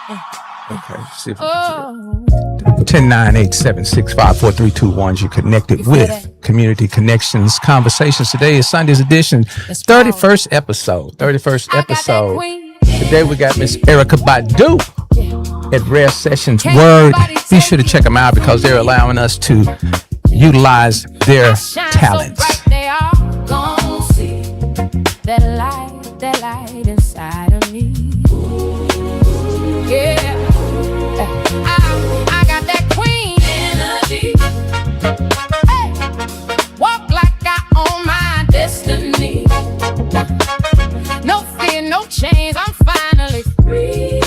Okay, see if we can do it. 10-9-8-7-6-5-4-3-2-1. You're connected with Community Connections Conversations. Today is Sunday's edition, 31st episode. 31st episode. Today we got Miss Erica Badu at Rare Sessions Word. Be sure to check them out because they're allowing us to utilize their talents. That light inside of me. Yeah, I got that queen energy. Hey, walk like I own my destiny. No fear, no chains, I'm finally free.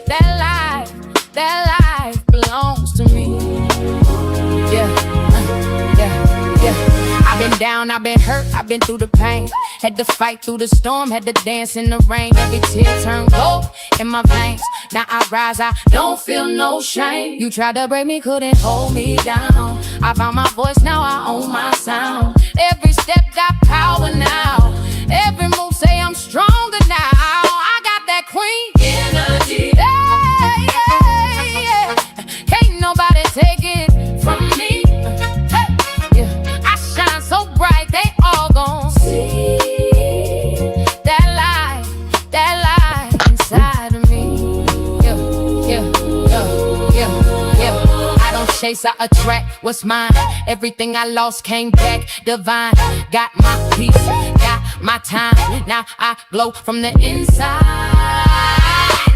That life belongs to me. Yeah. I've been down, I've been hurt, I've been through the pain. Had to fight through the storm, had to dance in the rain. Every tear turned gold in my veins. Now I rise, I don't feel no shame. You tried to break me, couldn't hold me down. I found my voice, now I own my sound. Every step got power now. Every move say I'm stronger now. I got that queen energy. Yeah. Can't nobody take it from me. So bright, they all gon' see that light inside of me. Yeah. I don't chase, I attract what's mine. Everything I lost came back divine. Got my peace, got my time. Now I glow from the inside.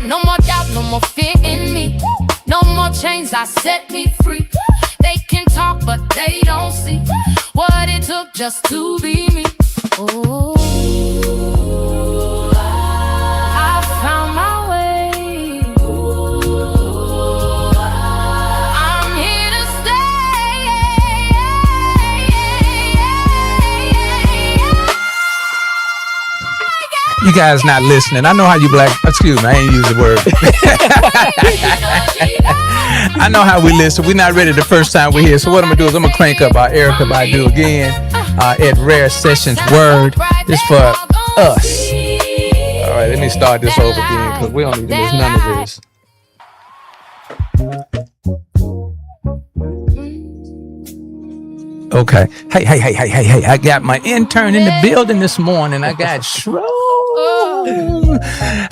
No more doubt, no more fear in me. No more chains, I set me free. They can talk, but they don't see what it took just to be me. Oh, I found my way. I'm here to stay. You guys not listening. I know how you excuse me, I ain't use the word. I know how we listen. We're not ready the first time we're here. So what I'm going to do is I'm going to crank up our Erica Badu again at Rare Sessions Word. This for us. All right, let me start this over again because we don't need to miss none of this. Okay. Hey. I got my intern in the building this morning. I got Shroom.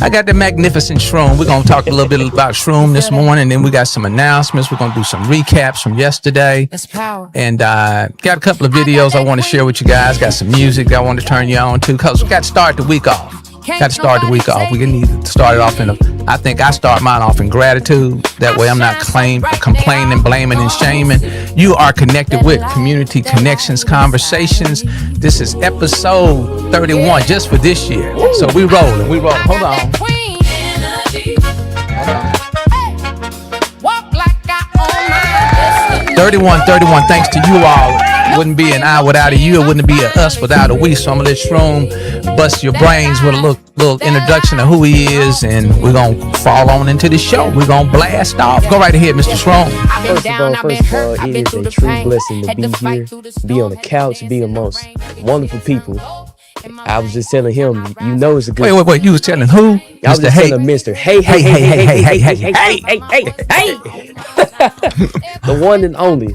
I got the magnificent Shroom. We're going to talk a little bit about Shroom this morning. Then we got some announcements. We're going to do some recaps from yesterday. And got a couple of videos I want to share with you guys. Got some music I want to turn you on to because we got to start the week off. Got to start the week off. We need to start it off I think I start mine off in gratitude. That way I'm not complaining, blaming, and shaming. You are connected with Community Connections Conversations. This is episode 31 just for this year. So we rolling. Hold on. 31. Thanks to you all. Wouldn't be an I without a you. It wouldn't be a us without a we. So I'm gonna let Shroom bust your brains with a little introduction of who he is, and we're gonna fall on into the show. We're gonna blast off. Go right ahead, Mr. Shroom. First of all, it is a true blessing to be here, be on the couch, be amongst wonderful people. I was just telling him, you know, it's a good. Wait. You was telling who? I was just telling Mr. Hey. The one and only.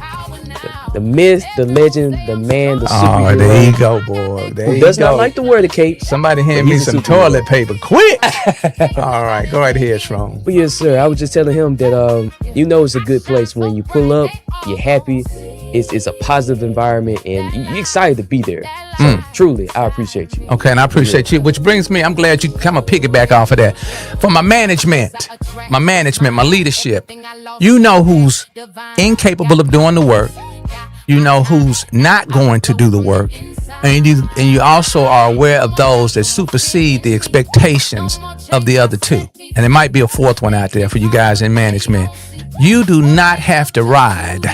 The myth, the legend, the man, the superhero. Oh, there you go, boy. Who does not like to wear the cape. Somebody hand me some toilet paper, quick. All right, go right ahead, Strong. But yes, sir. I was just telling him that you know it's a good place when you pull up, you're happy. It's a positive environment, and you're excited to be there. So truly, I appreciate you. Okay, and I appreciate you. Which brings me, I'm glad you kind of piggyback off of that. For my management, my leadership, you know who's incapable of doing the work. You know who's not going to do the work. And you also are aware of those that supersede the expectations of the other two. And there might be a fourth one out there for you guys in management. You do not have to ride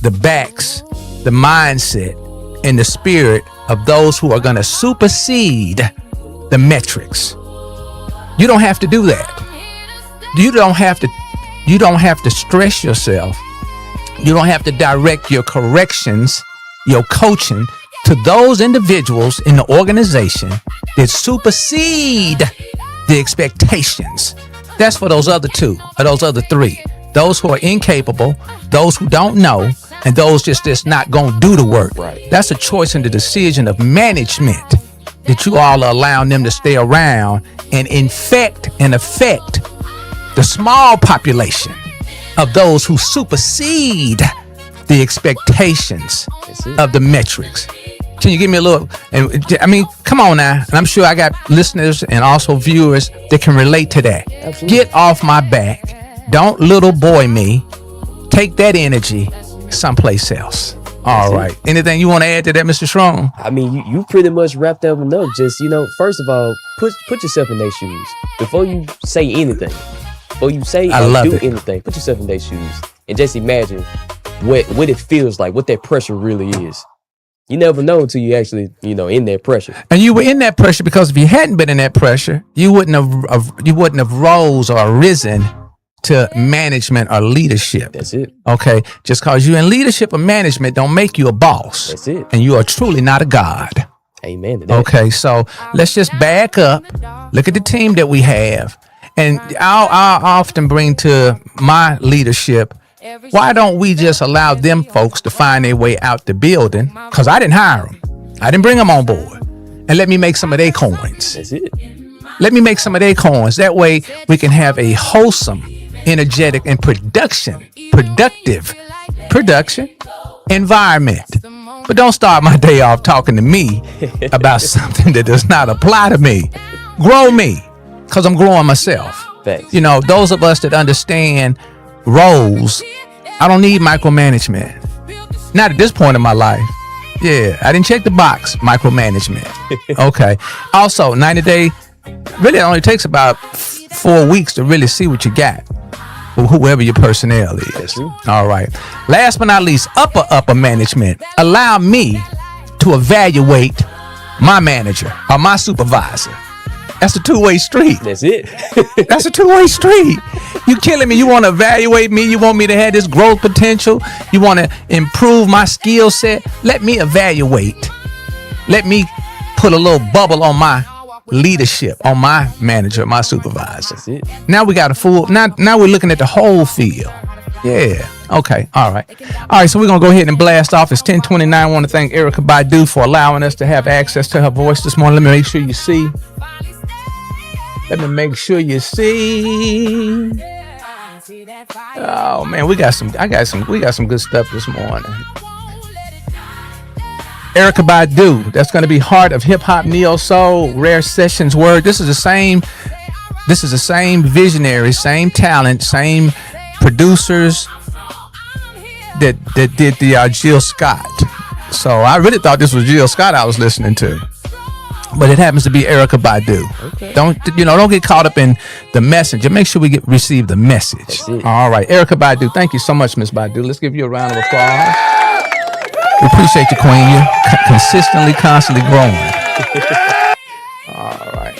the backs, the mindset, and the spirit of those who are going to supersede the metrics. You don't have to do that. You don't have to stress yourself. You don't have to direct your corrections, your coaching to those individuals in the organization that supersede the expectations That's for those other two or those other three. Those who are incapable, those who don't know, and those just not gonna do the work. Right. That's a choice and the decision of management that you all are allowing them to stay around and infect and affect the small population of those who supersede the expectations of the metrics. Can you give me a little, I mean, come on now. And I'm sure I got listeners and also viewers that can relate to that. Absolutely. Get off my back. Don't little boy me. Take that energy someplace else. All right. Anything you want to add to that, Mr. Strong? I mean, you pretty much wrapped up enough. Just, first of all, put yourself in their shoes before you say anything. Before you say or do anything, put yourself in their shoes and just imagine what it feels like, what that pressure really is. You never know until you actually, in that pressure. And you were in that pressure because if you hadn't been in that pressure, you wouldn't have rose or risen to management or leadership. That's it. Okay, just because you're in leadership or management don't make you a boss. That's it. And you are truly not a god. Amen to that. Okay, so let's just back up, look at the team that we have, and I'll often bring to my leadership, why don't we just allow them folks to find their way out the building? Because I didn't hire them. I didn't bring them on board. And let me make some of their coins. That's it. Let me make some of their coins. That way we can have a wholesome, energetic, and productive production environment. But don't start my day off talking to me about something that does not apply to me. Grow me, because I'm growing myself. Thanks. Those of us that understand roles, I don't need micromanagement. Not at this point in my life. Yeah, I didn't check the box, micromanagement. Okay. Also, 90-day, really it only takes about 4 weeks to really see what you got. Whoever your personnel is. All right. Last but not least, upper management. Allow me to evaluate my manager or my supervisor. That's a two-way street. That's it. That's a two-way street. You killing me. You want to evaluate me. You want me to have this growth potential. You want to improve my skill set. Let me evaluate. Let me put a little bubble on my leadership, on my manager, my supervisor. That's it. Now we got a full. Now we're looking at the whole field. Yeah. Okay. All right. All right. So we're gonna go ahead and blast off. It's 10:29. I want to thank Erykah Badu for allowing us to have access to her voice this morning. Let me make sure you see. Let me make sure you see. Oh man, we got some good stuff this morning. Erykah Badu, that's going to be Heart of Hip Hop, Neo Soul, Rare Sessions Word. This is the same visionary, same talent, same producers that did the Jill Scott. So I really thought this was Jill Scott I was listening to. But it happens to be Erykah Badu. Okay. Don't get caught up in the messenger. Make sure we receive the message. All right, Erykah Badu. Thank you so much, Miss Badu. Let's give you a round of applause. We appreciate you, Queen. You're constantly growing. All right.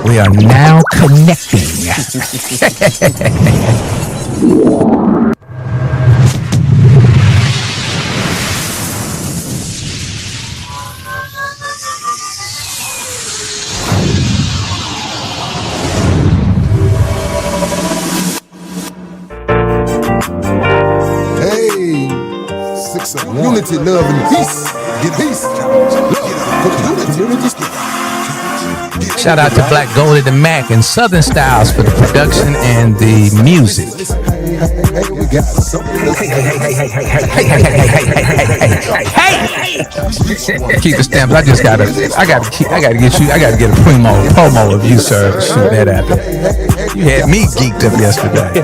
We are now connecting. Unity, love, and peace. Get peace. Shout out to Black Gold at the Mac and Southern Styles for the production and the music. Keep the stamps. I gotta get a promo of you, sir. Shoot that out there. You had me geeked up yesterday.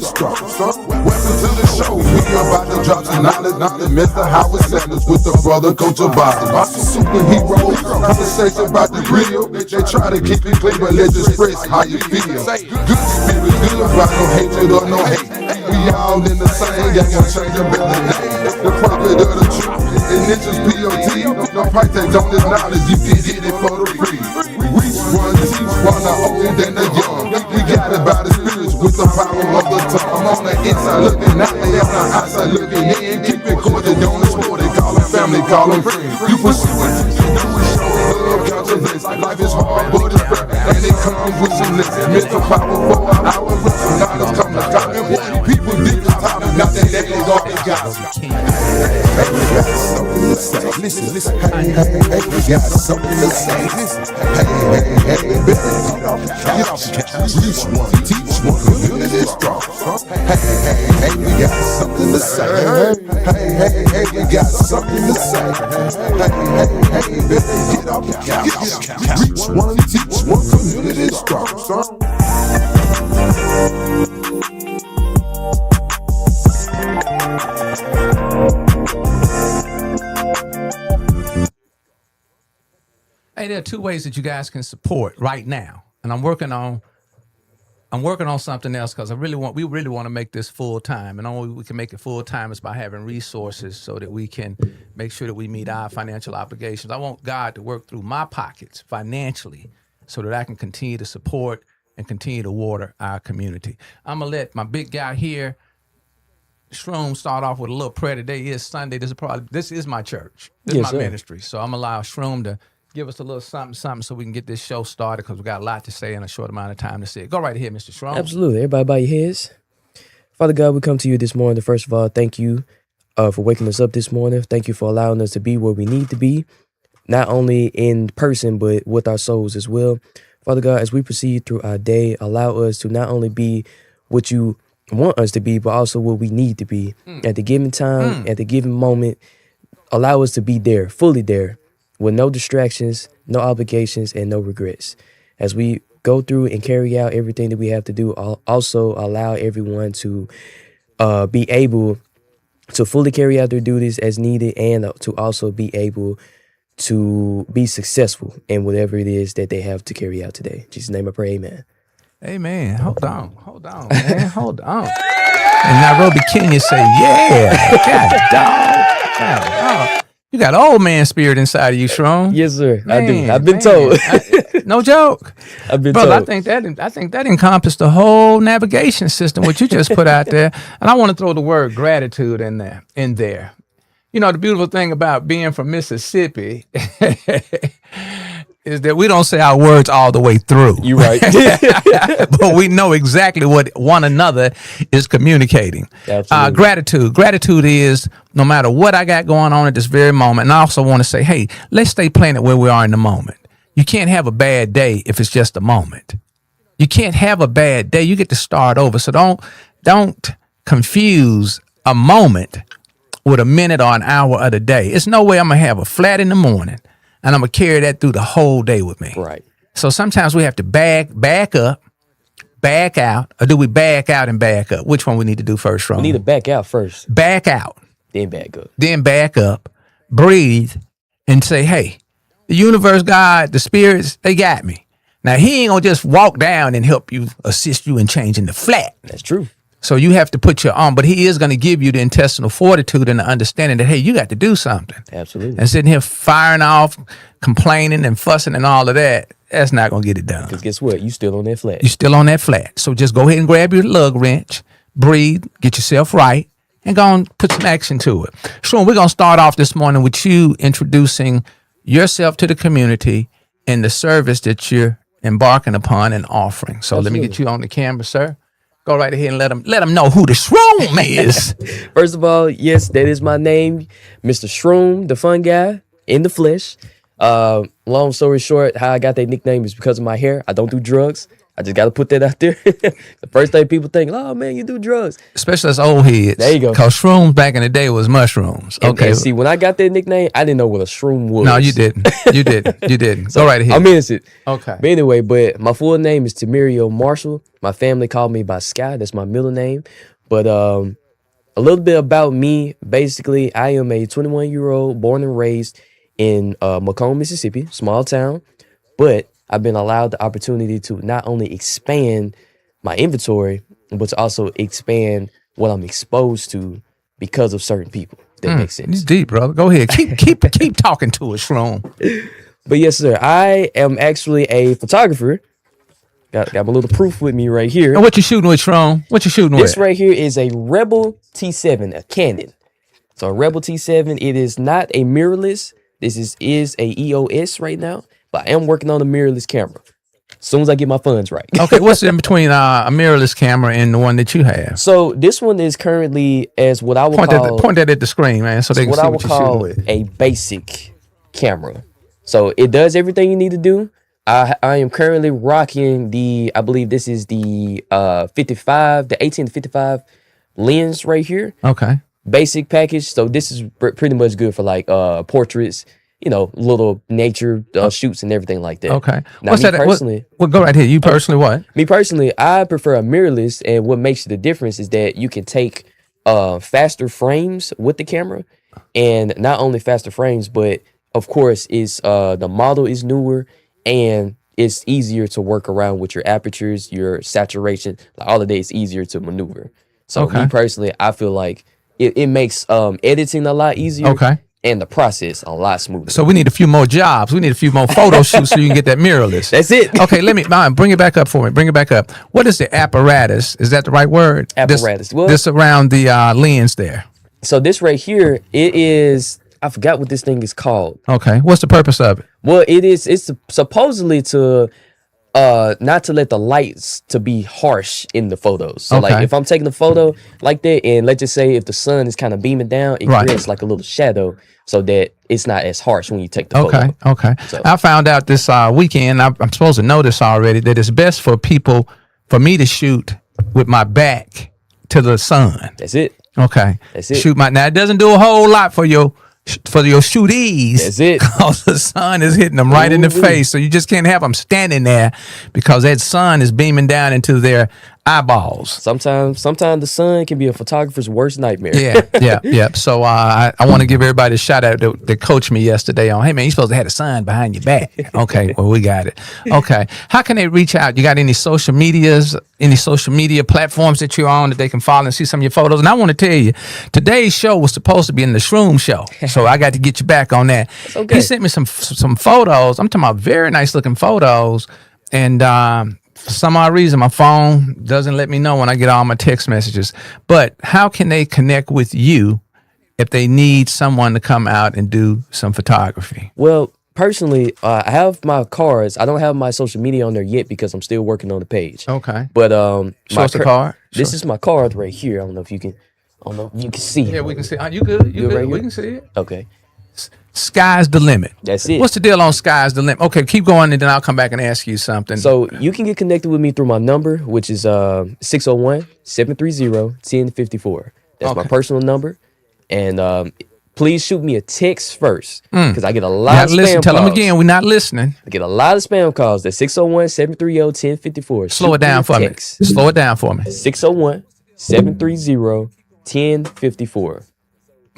Welcome to the show. We about to drop some knowledge. Mr. Howard Sanders with the brother Coach Obama. Superhero conversation about the real. They try to keep it clean, but let's express how you feel. Good spirit, good about no hatred or no hate. We all in the same gang, I'm changing better name. The prophet of the truth, and it's just POT. No price tag on this knowledge, you can get it for the free. Reach one, teach one, I open than the young. We got it by the spirits with the power of the tongue. I'm on the inside looking out, they on the outside looking in. Keep it cordial, don't export it. Call them family, call them friends. You pursue it, you show love, conservation. Life is hard, but it's fair, and it comes with some lessons. Mr. Powerful, our roots, knowledge come to God. Important people dig the top, not that they all they got. Hey, we got something to say. Listen, hey, we got something to say. Listen, hey, better get off the couch. Reach one, teach one, community strong. Hey, we got something to say. Hey, we got something to say. Hey, better get off the couch. Reach one, teach one, community strong. Hey, there are two ways that you guys can support right now, and I'm working on something else because we really want to make this full time, and the only way we can make it full time is by having resources so that we can make sure that we meet our financial obligations. I want God to work through my pockets financially so that I can continue to support and continue to water our community. I'm gonna let my big guy here, Shroom, start off with a little prayer. Today is Sunday. This is my church. This is my ministry. So I'm gonna allow Shroom to give us a little something so we can get this show started because we got a lot to say in a short amount of time to say it. Go right ahead, Mr. Shroom. Absolutely. Everybody bow your heads. Father God, we come to you this morning. First of all, thank you for waking us up this morning. Thank you for allowing us to be where we need to be, not only in person, but with our souls as well. Father God, as we proceed through our day, allow us to not only be what you want us to be, but also what we need to be at the given time, at the given moment. Allow us to be there, fully there, with no distractions, no obligations, and no regrets. As we go through and carry out everything that we have to do, also allow everyone to be able to fully carry out their duties as needed and to also be able to be successful in whatever it is that they have to carry out today. In Jesus' name I pray, amen. Amen. Hold on, man. Hold on. In Nairobi, Kenya say, yeah. God, dog. You got old man spirit inside of you, Shroom. Yes, sir. Man, I do. I've been told. No joke. I've been Brother, told. I think that encompassed the whole navigation system, what you just put out there. And I want to throw the word gratitude in there. You know, the beautiful thing about being from Mississippi is that we don't say our words all the way through. You're right. But we know exactly what one another is communicating. Absolutely. Gratitude is no matter what I got going on at this very moment. And I also want to say, hey, let's stay planted where we are in the moment. You can't have a bad day if it's just a moment. You can't have a bad day. You get to start over. So don't confuse a moment with a minute or an hour of the day. It's no way I'm going to have a flat in the morning and I'm going to carry that through the whole day with me. Right. So sometimes we have to back up, back out, or do we back out and back up? Which one we need to do first, Ron? We need to back out first. Back out. Then back up. Then back up, breathe, and say, hey, the universe, God, the spirits, they got me. Now, he ain't going to just walk down and help you, assist you in changing the flat. That's true. So you have to put your arm, but he is going to give you the intestinal fortitude and the understanding that, hey, you got to do something. Absolutely. And sitting here firing off, complaining and fussing and all of that, that's not going to get it done. Because guess what? You still on that flat. You're still on that flat. So just go ahead and grab your lug wrench, breathe, get yourself right, and go and put some action to it. Sean, we're going to start off this morning with you introducing yourself to the community and the service that you're embarking upon and offering. So Let me get you on the camera, sir. Go right ahead and let them know who the Shroom is. First of all, yes, that is my name, Mr. Shroom, the fun guy in the flesh. Long story short, how I got that nickname is because of my hair. I don't do drugs. I just got to put that out there. The first thing people think, oh, man, you do drugs. Especially as old heads. There you go. Because shrooms back in the day was mushrooms. Okay. And see, when I got that nickname, I didn't know what a shroom was. No, you didn't. You didn't. So go right ahead. I'm innocent. Okay. But anyway, my full name is Tamario Marshall. My family called me by Sky. That's my middle name. But a little bit about me. Basically, I am a 21-year-old born and raised in Macomb, Mississippi, small town. But I've been allowed the opportunity to not only expand my inventory, but to also expand what I'm exposed to because of certain people. That makes sense. It's deep, brother. Go ahead. Keep talking to us, Shroom. But yes, sir, I am actually a photographer. Got my little proof with me right here. And what you shooting with, Tron? What you shooting This with? right here is a Rebel T7, a Canon. So a Rebel T7, it is not a mirrorless. This is a EOS right now, but I am working on a mirrorless camera. As soon as I get my funds right. Okay, what's in between a mirrorless camera and the one that you have? So this one is currently as what I would call point that at the screen, man, so they can what see I what would you're shooting call with. a basic camera. So it does everything you need to do. I am currently rocking I believe this is the 55, the 18 to 55 lens right here. Okay. Basic package. So this is pretty much good for like portraits, little nature shoots and everything like that. Okay. Now, What's me that? personally, Well, go right here. You personally what? Me personally, I prefer a mirrorless, and what makes the difference is that you can take faster frames with the camera, and not only faster frames, but of course, the model is newer and it's easier to work around with your apertures, your saturation. Like all of that is easier to maneuver. So Okay. me personally, I feel like it makes editing a lot easier. Okay. And the process a lot smoother. So we need a few more jobs. We need a few more photo shoots so you can get that mirrorless. That's it. Okay, bring it back up for me. Bring it back up. What is the apparatus? Is that the right word? Apparatus. This around the lens there. So this right here, it is, I forgot what this thing is called. Okay. What's the purpose of it? Well, it's supposedly to not to let the lights to be harsh in the photos. So Okay. like if I'm taking a photo like that, and let's just say if the sun is kind of beaming down, it Right. creates like a little shadow so that it's not as harsh when you take the Okay. photo. Okay. So- I found out this weekend, I'm supposed to know this already, that it's best for me to shoot with my back to the sun. That's it. Okay. That's it. Now it doesn't do a whole lot for your shooties. That's it. Because the sun is hitting them right in the Ooh-wee. face. So you just can't have them standing there because that sun is beaming down into their eyeballs. Sometimes the sun can be a photographer's worst nightmare. Yeah. So I want to give everybody a shout out that coached me yesterday on, hey man, you're supposed to have a sun behind your back. Okay, well we got it. Okay. How can they reach out? You got any social media platforms that you're on that they can follow and see some of your photos? And I want to tell you, today's show was supposed to be in the Shroom show. So I got to get you back on that. okay. He sent me some photos. I'm talking about very nice looking photos. And for some odd reason, my phone doesn't let me know when I get all my text messages. But how can they connect with you if they need someone to come out and do some photography? Well, personally, I have my cards. I don't have my social media on there yet because I'm still working on the page. Okay. But Show us the card. This is my card right here. I don't know if you can see it. Yeah, we can see. You good? You Good good? right We here? can see it. Okay. Sky's the limit. That's it. What's the deal on Sky's the limit? Okay, keep going and then I'll come back and ask you something. So you can get connected with me through my number, which is 601-730-1054. That's my Okay. personal number. And please shoot me a text first because I get a lot of spam listen. Tell them calls. again. We're not listening. I get a lot of spam calls. That's 601-730-1054. Slow it down for me. Slow it down for me. 601-730-1054.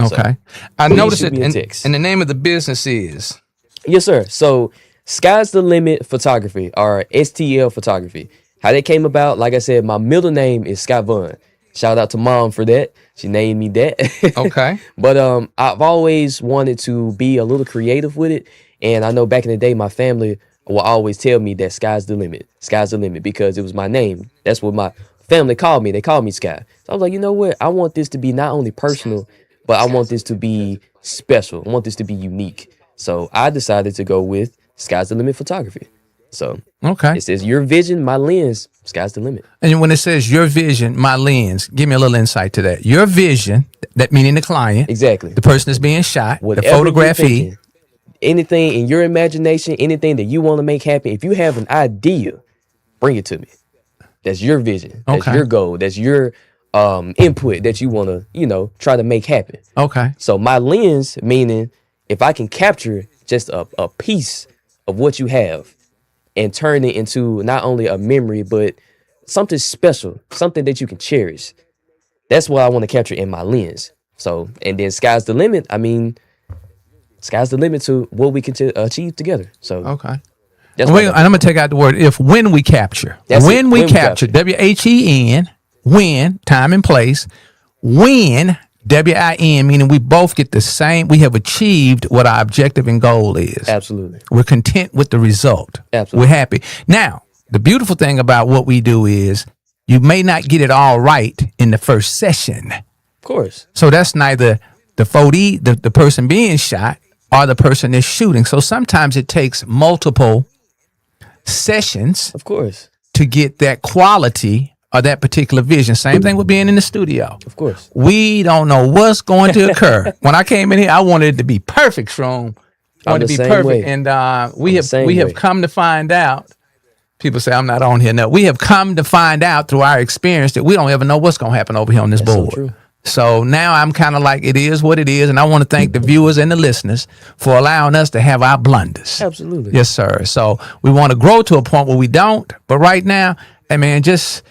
Okay. I please noticed shoot it. me a And text. the name of the business is. Yes, sir. So, Sky's the Limit Photography, or STL Photography. How that came about, like I said, my middle name is Scott Vaughn. Shout out to mom for that. She named me that. Okay. But I've always wanted to be a little creative with it. And I know back in the day, my family will always tell me that sky's the limit. Sky's the limit because it was my name. That's what my family called me. They called me Sky. So I was like, you know what? I want this to be not only personal, but I want this to be special. I want this to be unique. So I decided to go with Sky's the Limit Photography. So Okay. it says your vision, my lens, sky's the limit. And when it says your vision, my lens, give me a little insight to that. Your vision, that meaning the client, Exactly. the person that's being shot, Whatever the you're photography. thinking, anything in your imagination, anything that you want to make happen, if you have an idea, bring it to me. That's your vision. That's Okay. your goal. That's your input that you want to, try to make happen. Okay. So my lens, meaning if I can capture just a piece of what you have and turn it into not only a memory, but something special, something that you can cherish. That's what I want to capture in my lens. So, and then sky's the limit. I mean, sky's the limit to what we can achieve together. So, Okay. that's And what I'm going to take out the word when we capture. That's when it. we When we capture. capture. WHEN, when, time and place. When, WIN, meaning we both get the same. We have achieved what our objective and goal is. Absolutely. We're content with the result. Absolutely. We're happy. Now, the beautiful thing about what we do is you may not get it all right in the first session. Of course. So that's neither the 4D, the person being shot, or the person that's shooting. So sometimes it takes multiple sessions, of course, to get that quality or that particular vision. Same thing with being in the studio. Of course. We don't know what's going to occur. When I came in here, I wanted it to be perfect, Shroom. I wanted it to be perfect. Way. And we have come to find out, people say I'm not on here now. We have come to find out through our experience that we don't ever know what's going to happen over here on this board. So true. So now I'm kind of like, it is what it is. And I want to thank the viewers and the listeners for allowing us to have our blunders. Absolutely. Yes, sir. So we want to grow to a point where we don't. But right now, hey, man, just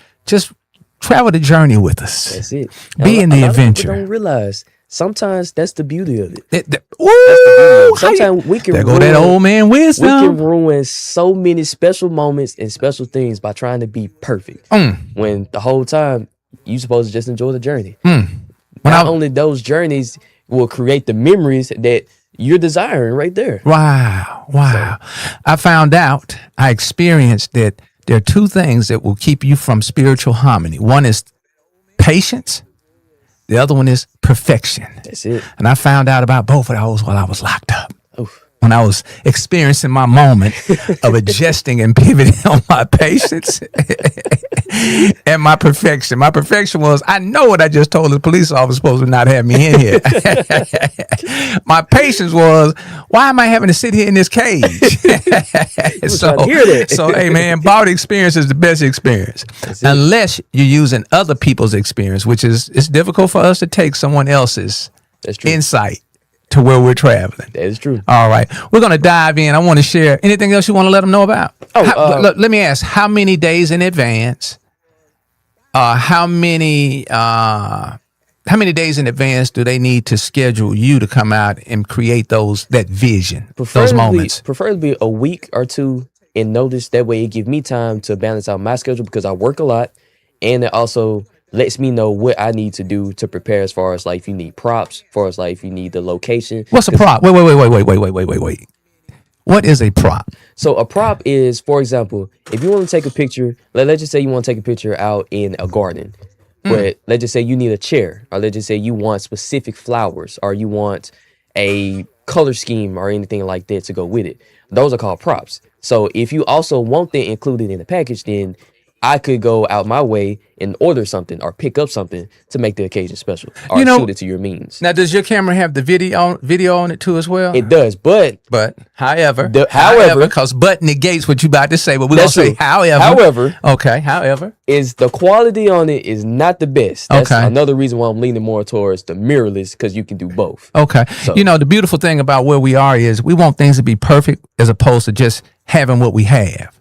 travel the journey with us. That's it. Be in the adventure. People don't realize sometimes that's the beauty of it. That's the beauty of it. Sometimes we can there go that old man wisdom. We can ruin so many special moments and special things by trying to be perfect. When the whole time you supposed to just enjoy the journey. Not only those journeys will create the memories that you're desiring right there. Wow. I found out, I experienced that there are two things that will keep you from spiritual harmony. One is patience. The other one is perfection. That's it. And I found out about both of those while I was locked up. Oof. When I was experiencing my moment of adjusting and pivoting on my patience and my perfection. My perfection was, I know what I just told the police officer supposed to not have me in here. My patience was, why am I having to sit here in this cage? So, hey, man, borrowed experience is the best experience. Unless you're using other people's experience, which is, it's difficult for us to take someone else's insight to where we're traveling. That is true. All right. We're going to dive in. I want to share anything else you want to let them know about. Look, let me ask, how many days in advance, how many days in advance do they need to schedule you to come out and create that vision, those moments? Preferably a week or two in notice. That way it gives me time to balance out my schedule because I work a lot, and it also lets me know what I need to do to prepare as far as like if you need props, as far as like if you need the location. What's a prop? Wait. What is a prop? So a prop is, for example, if you want to take a picture, let's just say you want to take a picture out in a garden, but let's just say you need a chair, or let's just say you want specific flowers, or you want a color scheme or anything like that to go with it. Those are called props. So if you also want that included in the package, then I could go out my way and order something or pick up something to make the occasion special, or shoot it to your means. Now, does your camera have the video on it too as well? It does, but however, because but negates what you about to say, but we're gonna say however, is the quality on it is not the best. That's another reason why I'm leaning more towards the mirrorless, because you can do both. Okay, so, the beautiful thing about where we are is we want things to be perfect as opposed to just having what we have.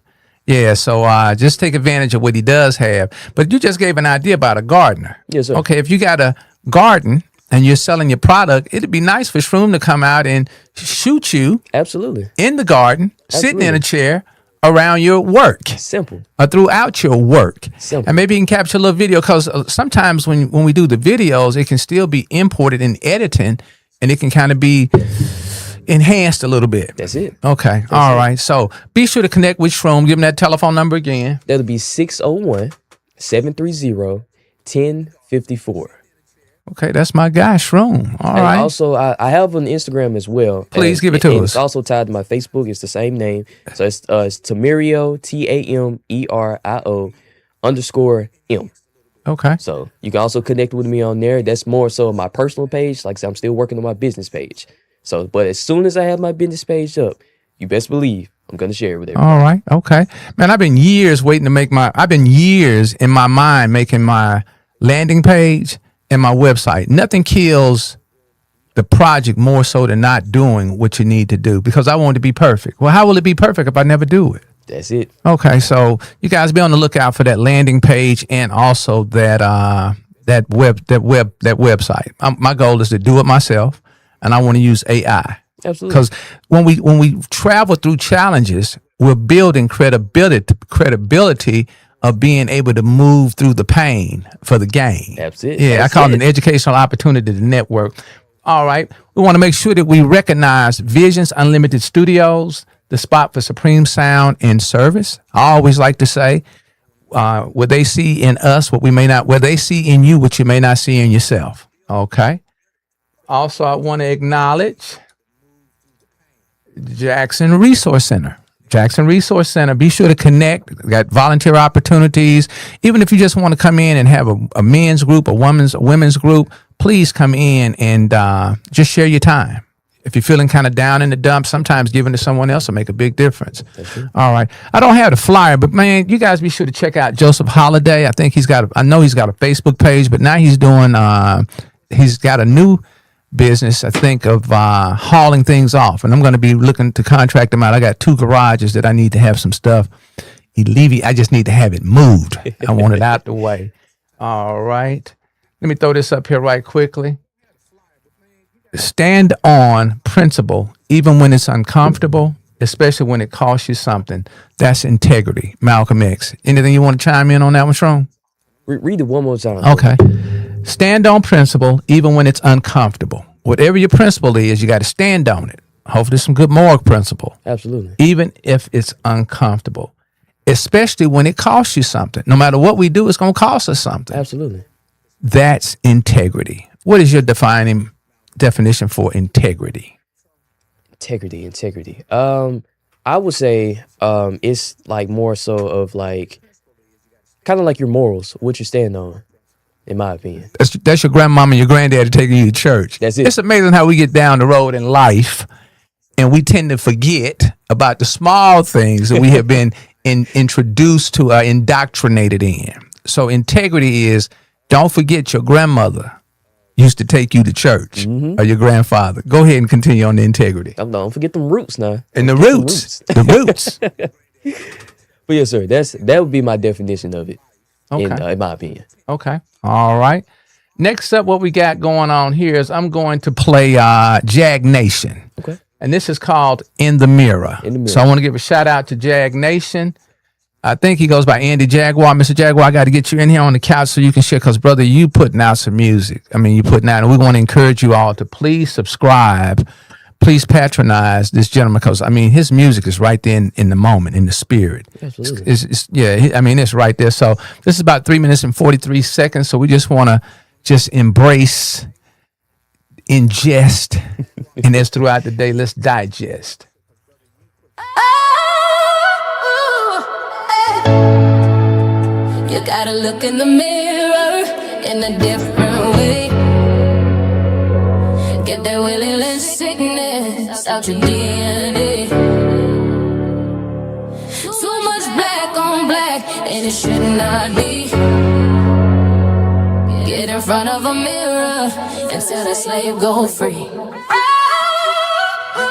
Yeah, so just take advantage of what he does have. But you just gave an idea about a gardener. Yes, sir. Okay, if you got a garden and you're selling your product, it'd be nice for Shroom to come out and shoot you. Absolutely. In the garden, sitting in a chair around your work. Simple. Or throughout your work. Simple. And maybe you can capture a little video, because sometimes when we do the videos, it can still be imported in editing, and it can kind of be enhanced a little bit. That's it. Okay. All right. So be sure to connect with Shroom. Give him that telephone number again. That'll be 601-730-1054. Okay, that's my guy, Shroom. All right. Also, I have an Instagram as well. Please give it to us. It's also tied to my Facebook. It's the same name. So it's Tamerio, TAMERIO__M. Okay. So you can also connect with me on there. That's more so my personal page. Like I said, I'm still working on my business page. So, but as soon as I have my business page up, you best believe I'm going to share it with everybody. All right. Okay. Man, I've been years in my mind making my landing page and my website. Nothing kills the project more so than not doing what you need to do, because I want it to be perfect. Well, how will it be perfect if I never do it? That's it. Okay. So you guys be on the lookout for that landing page and also that website. My goal is to do it myself. And I want to use AI. Absolutely. Because when we travel through challenges, we're building credibility of being able to move through the pain for the gain. That's it. Yeah, I call it an educational opportunity to network. All right. We want to make sure that we recognize Visions Unlimited Studios, the spot for supreme sound and service. I always like to say, what they see in us, what they see in you, what you may not see in yourself. Okay. Also, I want to acknowledge Jackson Resource Center. Jackson Resource Center. Be sure to connect. We got volunteer opportunities. Even if you just want to come in and have a men's group, a women's group, please come in and just share your time. If you're feeling kind of down in the dumps, sometimes giving to someone else will make a big difference. All right. I don't have the flyer, but man, you guys be sure to check out Joseph Holiday. I think I know he's got a Facebook page, but now he's got a new business, I think, of hauling things off. And I'm going to be looking to contract him out. I got 2 garages that I need to have some stuff. I just need to have it moved. I want it out the way. All right. Let me throw this up here right quickly. Stand on principle, even when it's uncomfortable, especially when it costs you something. That's integrity. Malcolm X. Anything you want to chime in on that one, Strong? Read it one more time. Okay. Stand on principle, even when it's uncomfortable. Whatever your principle is, you got to stand on it. Hopefully some good moral principle. Absolutely. Even if it's uncomfortable, especially when it costs you something. No matter what we do, it's going to cost us something. Absolutely. That's integrity. What is your definition for integrity? Integrity. I would say it's like more so of like kind of like your morals, what you stand on, in my opinion. That's your grandmama and your granddaddy taking you to church. That's it. It's amazing how we get down the road in life and we tend to forget about the small things that we have been introduced to, indoctrinated in. So integrity is, don't forget your grandmother used to take you to church, or your grandfather. Go ahead and continue on the integrity. Don't forget them roots now. And the roots. The roots. But yes, sir, that would be my definition of it, Okay. in my opinion. Okay. All right. Next up, what we got going on here is I'm going to play Jag Nation. Okay. And this is called In the Mirror. So I want to give a shout out to Jag Nation. I think he goes by Andy Jaguar. Mr. Jaguar, I got to get you in here on the couch so you can share, because, brother, you putting out some music. I mean, you putting out, and we want to encourage you all to please subscribe, please patronize this gentleman, because, I mean, his music is right there in the moment, in the spirit. Absolutely. It's right there. So this is about 3 minutes and 43 seconds, so we just want to embrace, ingest, and as throughout the day, let's digest. You gotta look in the mirror in a different way. Get that willingness sickness out your DNA. Too much black on black, and it should not be. Get in front of a mirror and tell that slave go free.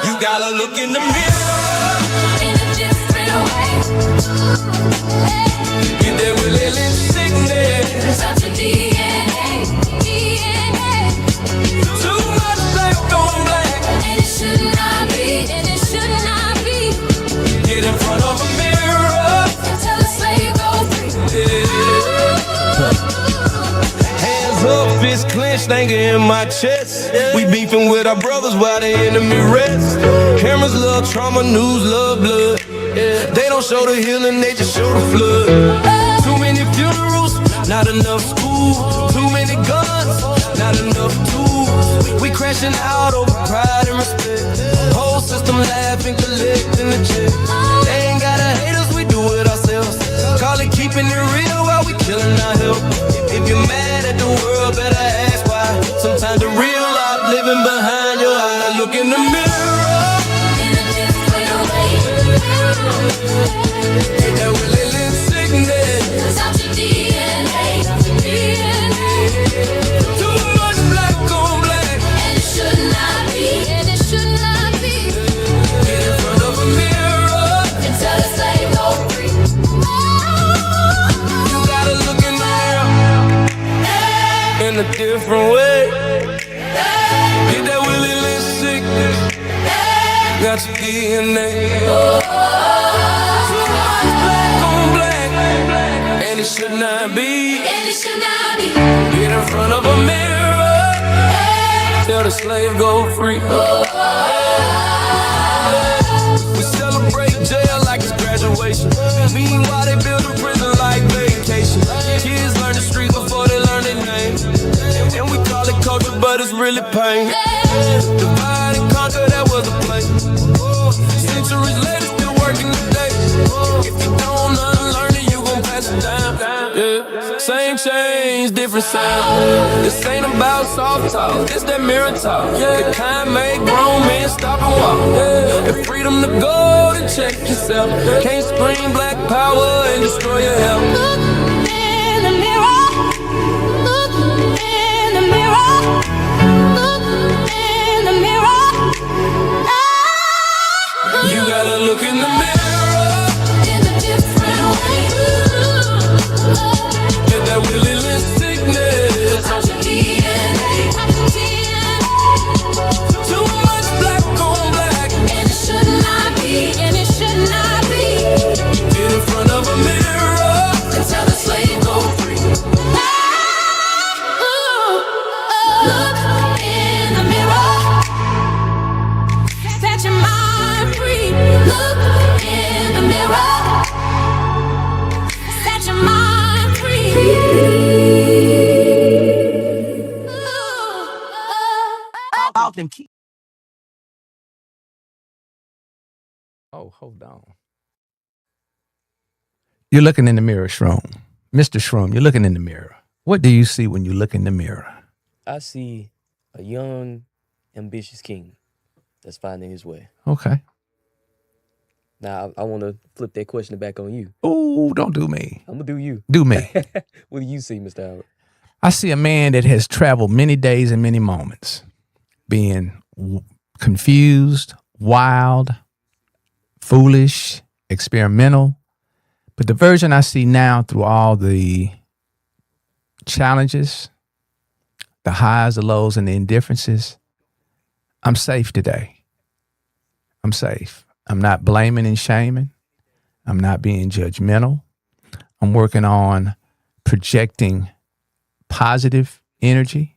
You gotta look in the mirror In a different way. get that willing sickness. Out your DNA. Too much black on black. And it should not be. And it should not be. Get in front of a mirror. Tell the slave go free. Hands up, fist clenched, anger in my chest. We beefing with our brothers while the enemy rest. Cameras love trauma, news love blood. They don't show the healing, they just show the flood. Too many funerals, not enough schools. Too many guns, not enough tools. We crashing out over pride and respect. Whole system laughing, collecting the check. They ain't gotta hate us, we do it ourselves. Call it keeping it real while we killing our health. If you're mad at the world, better ask why. Sometimes the real life living behind your eyes. Look in the mirror. Get that willing sickness Out your DNA. Too much black on black. And it should not be. And it should not be. Get in front of a mirror. And tell the slave go free. You gotta look in the mirror in a different way. Get that willing sickness. Got your DNA. Too much black on black. And it should not be. And it should not be. Get in front of a mirror. Tell the slave go free. We celebrate but it's really pain. Divide and conquer, that was a play. Centuries later, still working today. If you don't unlearn it, you gon' pass it down. Yeah. Same change, different sound. This ain't about soft talk, it's that mirror talk. The kind make grown men stop and walk. The freedom to go and check yourself. Can't scream black power and destroy your health. Look in the mirror. Look in the mirror. Look in the mirror. You gotta look in the mirror In a different way. Get that willingness sickness. Touch your DNA. Too much black on black. And it should not be. And it should not be. Get in front of a mirror Until the slave go free. Look in the mirror. Set your mind free. Look in the mirror. Set your mind free. Oh, hold on. You're looking in the mirror, Shroom. Mr. Shroom, you're looking in the mirror. What do you see when you look in the mirror? I see a young, ambitious king that's finding his way. Okay. Now, I want to flip that question back on you. Oh, don't do me. I'm going to do you. Do me. What do you see, Mr. Howard? I see a man that has traveled many days and many moments, being confused, wild, foolish, experimental. But the version I see now, through all the challenges, the highs, the lows, and the indifferences, I'm safe today. I'm safe. I'm not blaming and shaming. I'm not being judgmental. I'm working on projecting positive energy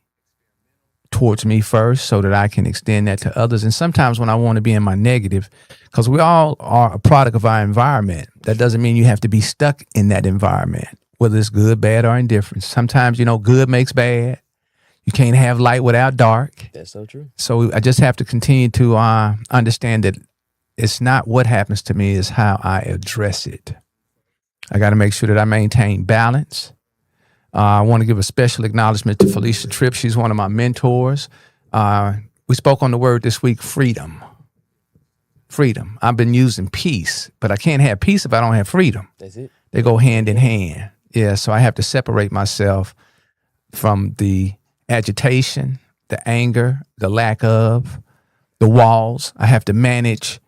towards me first so that I can extend that to others. And sometimes when I want to be in my negative, because we all are a product of our environment, that doesn't mean you have to be stuck in that environment, whether it's good, bad, or indifference. Sometimes, good makes bad. You can't have light without dark. That's so true. So I just have to continue to understand that it's not what happens to me, it's how I address it. I got to make sure that I maintain balance. I want to give a special acknowledgement to Felicia Tripp. She's one of my mentors. We spoke on the word this week, freedom. Freedom. I've been using peace, but I can't have peace if I don't have freedom. That's it. They go hand in hand. Yeah, so I have to separate myself from the agitation, the anger, the lack of, the walls. I have to manage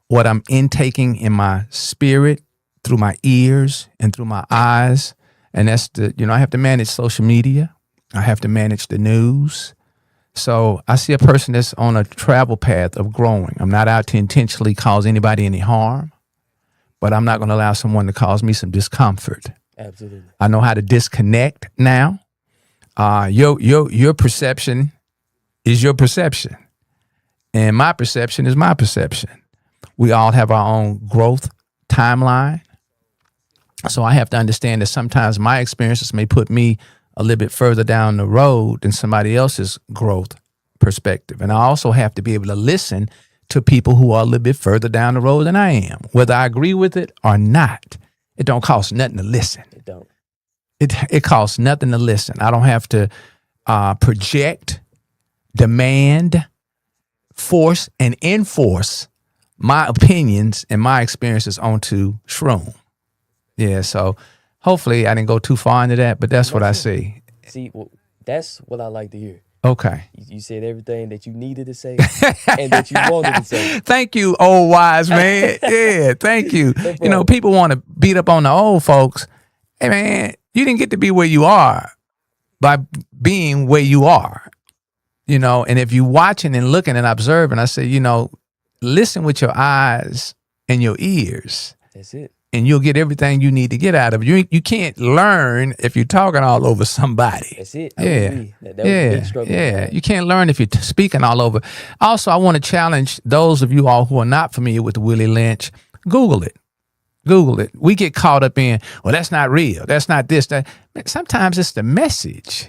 what I'm intaking in my spirit through my ears and through my eyes. And that's I have to manage social media. I have to manage the news. So I see a person that's on a travel path of growing. I'm not out to intentionally cause anybody any harm, but I'm not going to allow someone to cause me some discomfort. Absolutely. I know how to disconnect now. Your perception is your perception, and my perception is my perception. We all have our own growth timeline. So I have to understand that sometimes my experiences may put me a little bit further down the road than somebody else's growth perspective. And I also have to be able to listen to people who are a little bit further down the road than I am. Whether I agree with it or not, it don't cost nothing to listen. It don't. It costs nothing to listen. I don't have to project, demand, force, and enforce my opinions and my experiences onto Shroom. Yeah, so hopefully I didn't go too far into that, but that's what I see. See, that's what I like to hear. Okay. You said everything that you needed to say and that you wanted to say. Thank you, old wise man. Yeah, thank you. People want to beat up on the old folks. Hey, man, you didn't get to be where you are by being where you are. And if you're watching and looking and observing, I say, listen with your eyes and your ears. That's it. And you'll get everything you need to get out of it. You can't learn if you're talking all over somebody. That's it. Yeah. That was a big struggle. Yeah. You can't learn if you're speaking all over. Also, I want to challenge those of you all who are not familiar with Willie Lynch. Google it. Google it. We get caught up in, well, that's not real. That's not this, that. Sometimes it's the message.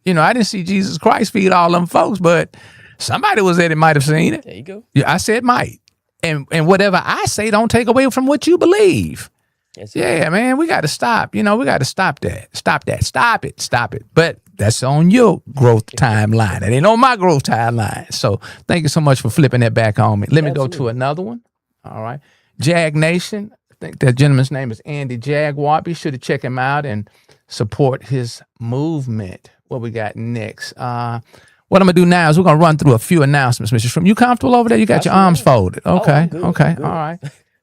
You know, I didn't see Jesus Christ feed all them folks, but somebody was there that might have seen it. There you go. Yeah, I said might. And whatever I say don't take away from what you believe. Yeah, man, we got to stop. You know, we got to stop that. Stop that. Stop it. But that's on your growth timeline. It ain't on my growth timeline. So thank you so much for flipping that back on me. Let me go to another one. All right. Jag Nation. I think that gentleman's name is Andy Jaguar. Be sure to check him out and support his movement. What we got next? What I'm going to do now is we're going to run through a few announcements, Mr. Shrimp. You comfortable over there? You got your arms folded. Okay. Good, okay. good. All right.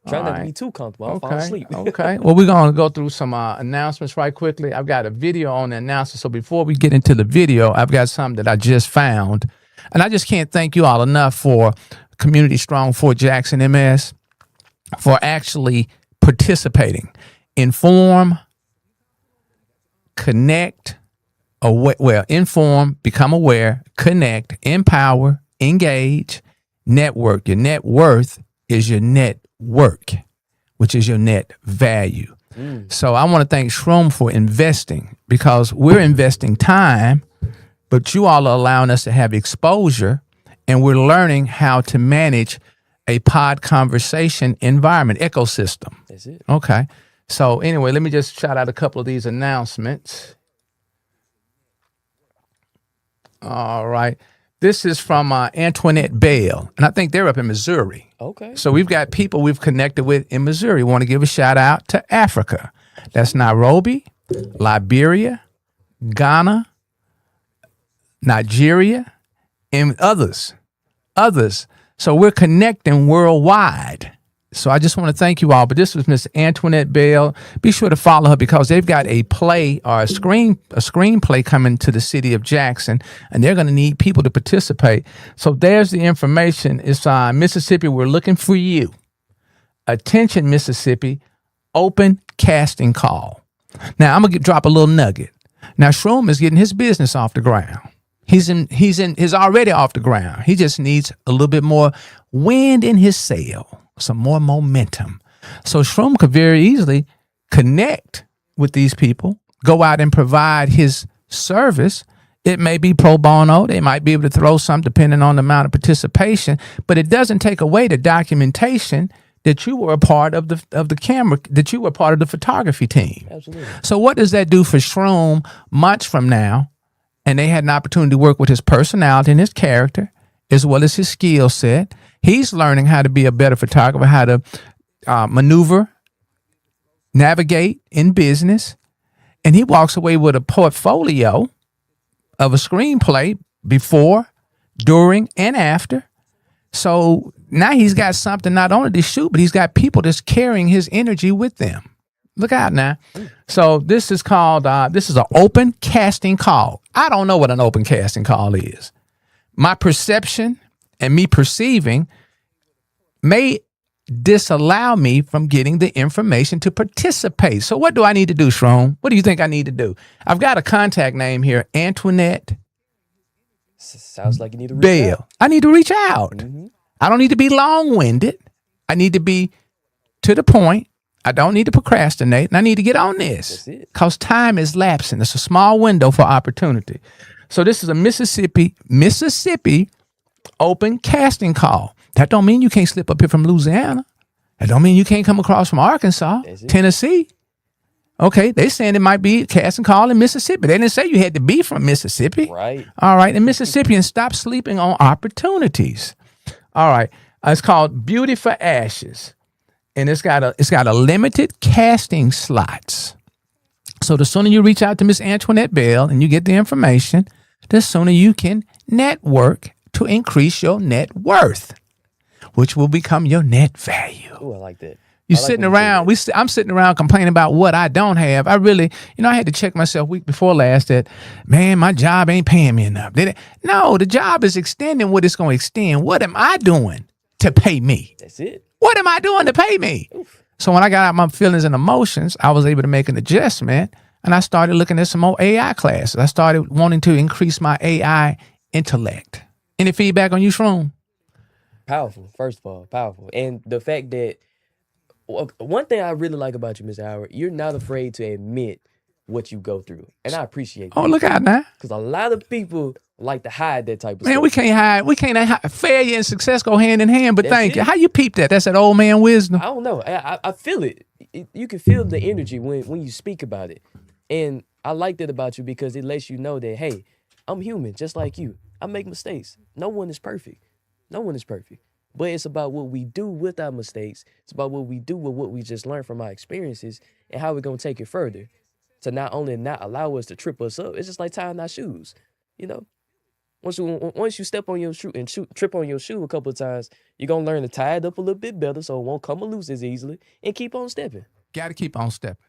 Try not to be too comfortable. I'll fall asleep. Okay. Well, we're going to go through some announcements right quickly. I've got a video on the announcements. So before we get into the video, I've got something that I just found. And I just can't thank you all enough for Community Strong Fort Jackson MS for actually participating. Inform, connect, inform, become aware, connect, empower, engage, network. Your net worth is your net work, which is your net value. So I want to thank Shroom for investing, because we're investing time, but you all are allowing us to have exposure, and we're learning how to manage a pod conversation environment ecosystem. That's it. Okay. So anyway, let me just shout out a couple of these announcements. All right. This is from Antoinette Bell, and I think they're up in Missouri. Okay. So we've got people we've connected with in Missouri. We want to give a shout out to Africa. That's Nairobi, Liberia, Ghana, Nigeria, and others. So we're connecting worldwide. So I just want to thank you all. But this was Miss Antoinette Bell. Be sure to follow her, because they've got a play or a screenplay coming to the city of Jackson, and they're going to need people to participate. So there's the information. It's Mississippi. We're looking for you. Attention, Mississippi. Open casting call. Now I'm gonna drop a little nugget. Now Shroom is getting his business off the ground. He's already off the ground. He just needs a little bit more wind in his sail. Some more momentum. So Shroom could very easily connect with these people, go out and provide his service. It may be pro bono. They might be able to throw some depending on the amount of participation, but it doesn't take away the documentation that you were a part of the camera, that you were part of the photography team. Absolutely. So what does that do for Shroom months from now? And they had an opportunity to work with his personality and his character, as well as his skill set. He's learning how to be a better photographer, how to maneuver, navigate in business. And he walks away with a portfolio of a screenplay before, during, and after. So now he's got something not only to shoot, but he's got people that's carrying his energy with them. Look out now. So this is called, this is an open casting call. I don't know what an open casting call is. My perception and me perceiving may disallow me from getting the information to participate. So what do I need to do, Shroom? What do you think I need to do? I've got a contact name here, Antoinette Sounds like you need to reach Bell. out. I need to reach out. Mm-hmm. I don't need to be long-winded. I need to be to the point. I don't need to procrastinate, and I need to get on this because time is lapsing. It's a small window for opportunity. So this is a Mississippi open casting call. That don't mean you can't slip up here from Louisiana. That don't mean you can't come across from Arkansas, Tennessee. Okay, they saying it might be casting call in Mississippi. They didn't say you had to be from Mississippi. Right. All right, and Mississippians, stop sleeping on opportunities. All right, it's called Beauty for Ashes. And it's got a limited casting slots. So the sooner you reach out to Miss Antoinette Bell and you get the information, the sooner you can network to increase your net worth, which will become your net value. Oh, I like that. You're sitting around. I'm sitting around complaining about what I don't have. I really, I had to check myself week before last that, man, my job ain't paying me enough. No, the job is extending what it's going to extend. What am I doing to pay me? That's it. What am I doing to pay me? Oof. So when I got out my feelings and emotions, I was able to make an adjustment, and I started looking at some more AI classes. I started wanting to increase my AI intellect. Any feedback on you, Shroom? Powerful, first of all, powerful. And the fact that, one thing I really like about you, Mr. Howard, you're not afraid to admit what you go through, and I appreciate that. Oh, look out now. Because a lot of people like to hide that type of Man, stuff. we can't hide. Failure and success go hand in hand, but That's thank you. it. How you peep that? That's that old man wisdom. I don't know. I feel it. You can feel the energy when you speak about it. And I like that about you because it lets you know that, hey, I'm human just like you. I make mistakes. No one is perfect. No one is perfect. But it's about what we do with our mistakes. It's about what we do with what we just learned from our experiences and how we're going to take it further to not only not allow us to trip us up. It's just like tying our shoes, you know? Once you step on your shoe and trip on your shoe a couple of times, you're going to learn to tie it up a little bit better so it won't come loose as easily and keep on stepping. Got to keep on stepping.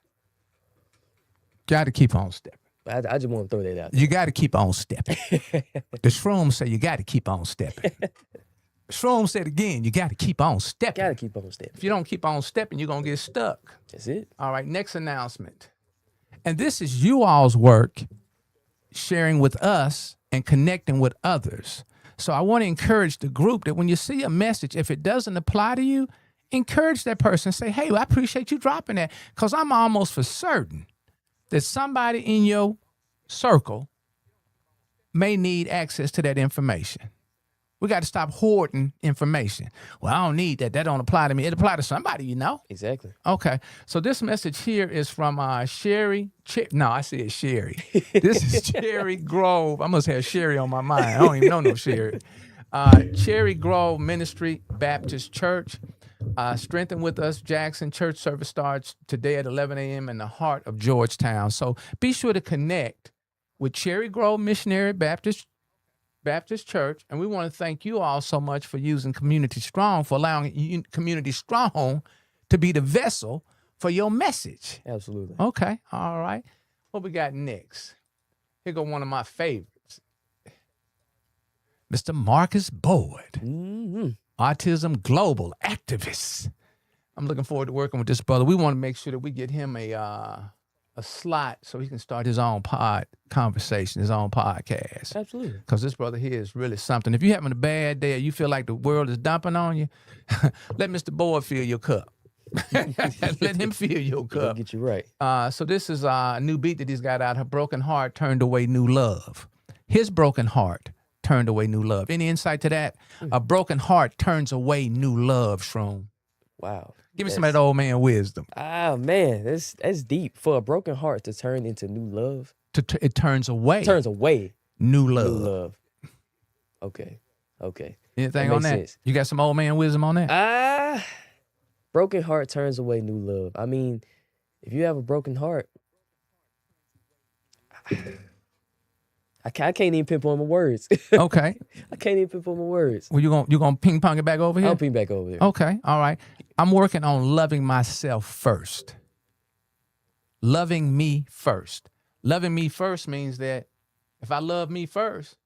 Got to keep on stepping. I just want to throw that out there. You got to keep on stepping. The shrooms say you got to keep on stepping. Shrooms said again, you got to keep on stepping. Got to keep on stepping. If you don't keep on stepping, you're going to get stuck. That's it. All right, next announcement. And this is you all's work, sharing with us and connecting with others. So I want to encourage the group that when you see a message, if it doesn't apply to you, encourage that person. Say, hey, I appreciate you dropping that, because I'm almost for certain that somebody in your circle may need access to that information. We got to stop hoarding information. Well, I don't need that. That don't apply to me. It apply to somebody, you know? Exactly. Okay. So this message here is from Sherry. No, I said Sherry. This is Cherry Grove. I must have Sherry on my mind. I don't even know no Sherry. Cherry Grove Ministry Baptist Church. Strengthen with Us Jackson Church service starts today at 11 a.m. in the heart of Georgetown. So be sure to connect with Cherry Grove Missionary Baptist Church, and we want to thank you all so much for using Community Strong, for allowing Community Strong to be the vessel for your message. Absolutely. Okay, all right. What we got next? Here go one of my favorites. Mr. Marcus Boyd, Autism Global Activist. I'm looking forward to working with this brother. We want to make sure that we get him a slot so he can start his own conversation, his own podcast. Absolutely. Because this brother here is really something. If you're having a bad day or you feel like the world is dumping on you, let Mr. Boyd fill your cup. Let him fill your cup. Get you right. So this is a new beat that he's got out. Her broken heart turned away new love. His broken heart turned away new love. Any insight to that? A broken heart turns away new love, Shroom. Wow. Give me some of that old man wisdom. Ah, man, that's deep. For a broken heart to turn into new love. It turns away. Turns away. New love. New love. Okay. Anything That on makes that? sense. You got some old man wisdom on that? Broken heart turns away new love. I mean, if you have a broken heart, I can't even pinpoint my words. Okay. I can't even pinpoint my words. Well, you gonna ping pong it back over here? I'll ping back over there. Okay. All right. I'm working on loving myself first. Loving me first. Loving me first means that if I love me first,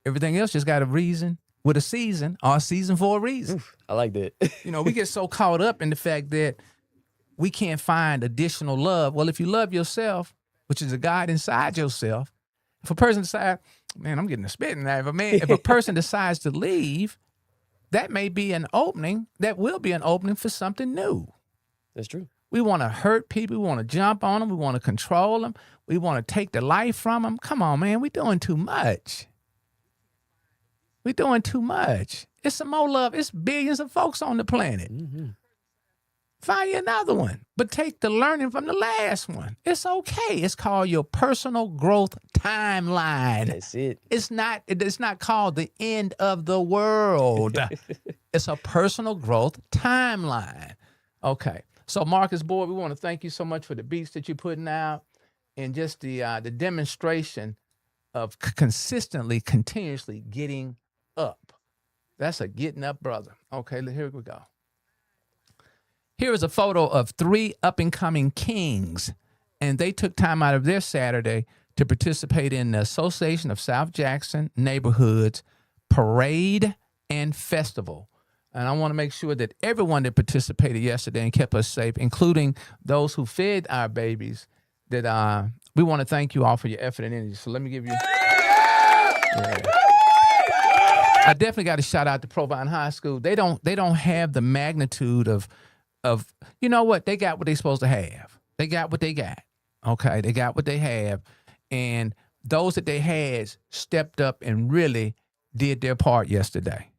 everything else just got a reason with a season or a season for a reason. Oof, I like that. You know, we get so caught up in the fact that we can't find additional love. Well, if you love yourself, which is a God inside yourself, if a person decides, man, I'm getting a spitting now. If a person decides to leave, that may be an opening. That will be an opening for something new. That's true. We want to hurt people. We want to jump on them. We want to control them. We want to take the life from them. Come on, man. We're doing too much. We're doing too much. It's some more love. It's billions of folks on the planet. Mm-hmm. Find you another one, but take the learning from the last one. It's okay. It's called your personal growth timeline. That's it. It's not called the end of the world. It's a personal growth timeline. Okay. So Marcus Boyd, we want to thank you so much for the beats that you're putting out and just the demonstration of consistently, continuously getting up. That's a getting up brother. Okay, here we go. Here is a photo of 3 up-and-coming kings, and they took time out of their Saturday to participate in the Association of South Jackson Neighborhoods Parade and Festival. And I want to make sure that everyone that participated yesterday and kept us safe, including those who fed our babies, that we want to thank you all for your effort and energy. So let me give you... Yeah. I definitely got to shout out to Provine High School. They don't have the magnitude of you know what? They got what they supposed to have. They got what they got. Okay, they got what they have, and those that they had stepped up and really did their part yesterday.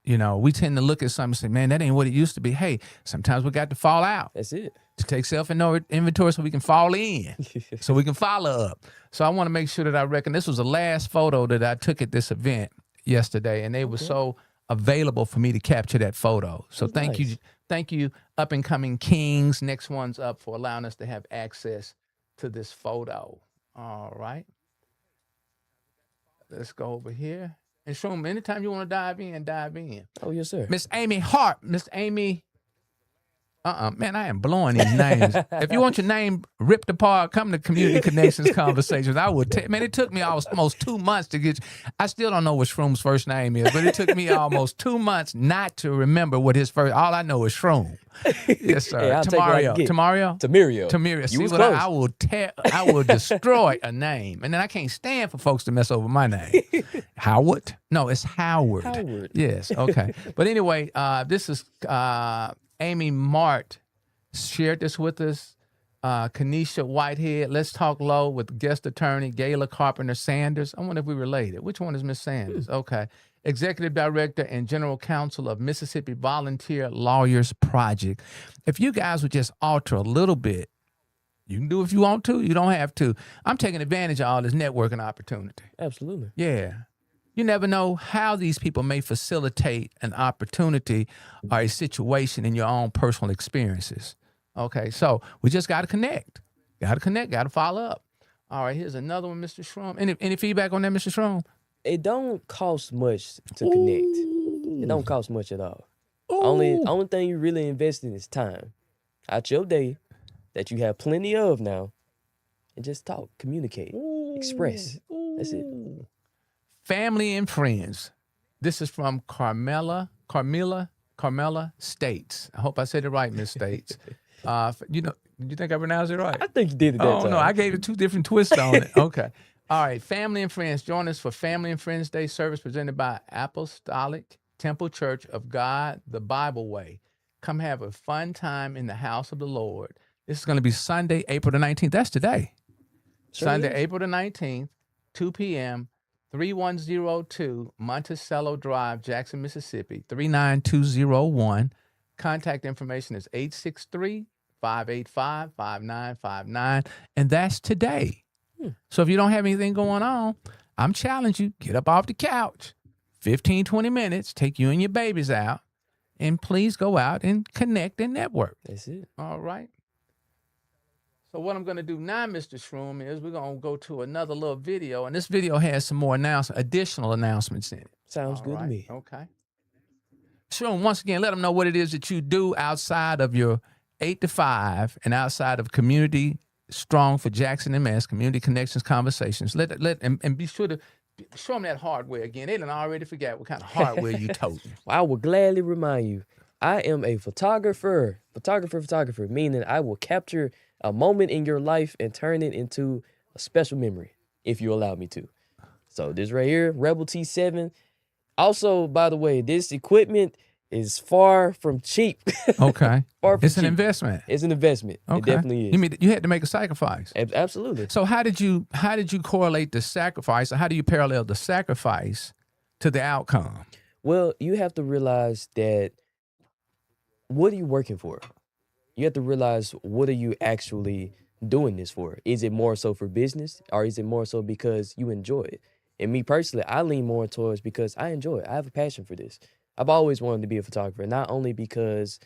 You know, we tend to look at something and say, man, that ain't what it used to be. Hey, sometimes we got to fall out. That's it. To take self-inventory so we can fall in, so we can follow up. So I want to make sure that I reckon this was the last photo that I took at this event yesterday, and they were so available for me to capture that photo. So thank you, up-and-coming kings. Next one's up for allowing us to have access to this photo. All right. Let's go over here. And show them anytime you want to dive in, dive in. Oh, yes, sir. Miss Amy Hart. Miss Amy. Man, I am blowing these names. If you want your name ripped apart, come to Community Connections Conversations. I would man, it took me almost 2 months to get I still don't know what Shroom's first name is, but it took me almost 2 months not to remember what his first, all I know is Shroom. Yes, sir. Hey, Tamario. Tamirio. See what I will destroy a name. And then I can't stand for folks to mess over my name. Howard? No, it's Howard. Howard. Yes, okay. But anyway, this is Amy Mart shared this with us. Kenesha Whitehead, Let's Talk Low with guest attorney Gayla Carpenter Sanders. I wonder if we related. Which one is Miss Sanders? Okay. Executive Director and General Counsel of Mississippi Volunteer Lawyers Project. If you guys would just alter a little bit, you can do it if you want to. You don't have to. I'm taking advantage of all this networking opportunity. Absolutely. Yeah. You never know how these people may facilitate an opportunity or a situation in your own personal experiences. Okay, so we just got to connect. Got to follow up. All right, here's another one, Mr. Shroom. Any feedback on that, Mr. Shroom? It don't cost much to connect. It don't cost much at all. Only thing you really invest in is time out your day that you have plenty of now, and just talk, communicate, express. That's it. Family and friends. This is from Carmela States. I hope I said it right, Miss States. You think I pronounced it right? I think you did it that time. Oh, no, I gave it 2 different twists on it. Okay. All right, family and friends. Join us for Family and Friends Day service presented by Apostolic Temple Church of God, the Bible Way. Come have a fun time in the house of the Lord. This is going to be Sunday, April the 19th. That's today. Sure Sunday, is. April the 19th, 2 p.m., 3102 Monticello Drive, Jackson, Mississippi, 39201. Contact information is 863-585-5959. And that's today. So if you don't have anything going on, I'm challenging you, get up off the couch, 15, 20 minutes, take you and your babies out, and please go out and connect and network. That's it. All right. So what I'm going to do now, Mr. Shroom, is we're going to go to another little video, and this video has some more additional announcements in it. Sounds good to me. Okay. Shroom, once again, let them know what it is that you do outside of your 8 to 5 and outside of Community Strong for Jackson MS, Community Connections Conversations. And be sure to show them that hardware again. They done already forgot what kind of hardware you toting. Well, I will gladly remind you, I am a photographer, meaning I will capture a moment in your life and turn it into a special memory, if you allow me to. So this right here, Rebel T7. Also, by the way, this equipment is far from cheap. Okay. It's an investment. It's an investment. Okay. It definitely is. You mean you had to make a sacrifice? Absolutely. So how did you correlate the sacrifice, or how do you parallel the sacrifice to the outcome? Well, you have to realize that what are you working for? You have to realize, what are you actually doing this for? Is it more so for business, or is it more so because you enjoy it? And me personally, I lean more towards because I enjoy it. I have a passion for this. I've always wanted to be a photographer, not only because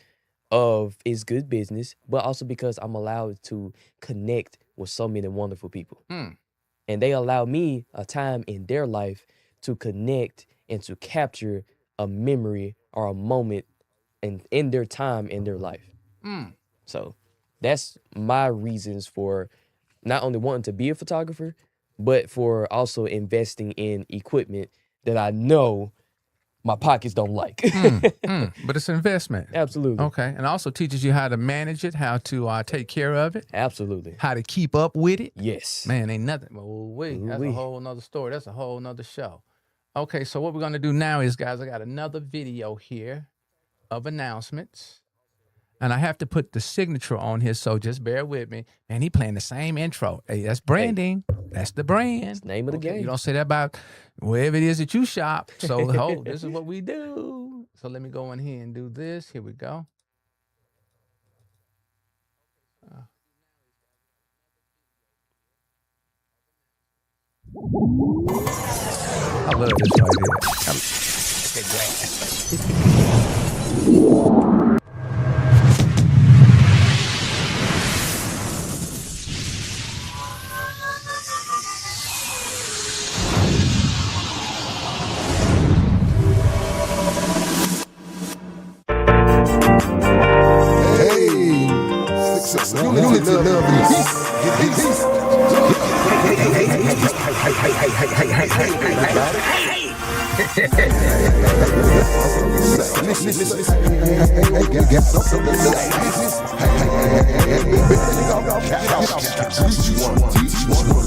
of it's good business, but also because I'm allowed to connect with so many wonderful people. And they allow me a time in their life to connect and to capture a memory or a moment in their time in their life. So that's my reasons for not only wanting to be a photographer, but for also investing in equipment that I know my pockets don't like. But it's an investment. Absolutely. Okay. And also teaches you how to manage it, how to take care of it. Absolutely. How to keep up with it. Yes. Man, ain't nothing. That's a whole nother story. That's a whole nother show. Okay, so what we're going to do now is, guys, I got another video here of announcements. And I have to put the signature on here, so just bear with me. And he playing the same intro. Hey, that's branding. That's the brand. It's the name of the game. You don't say that about wherever it is that you shop. So, this is what we do. So let me go in here and do this. Here we go. I love this right here.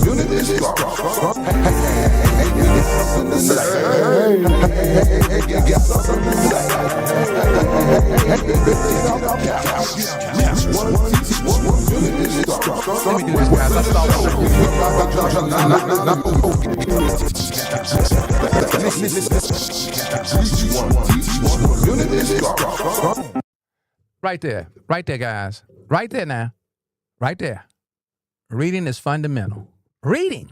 Unity, love, and peace. Let me do this, guys. Let's start right there, guys. Right there now. Right there. Reading is fundamental. Reading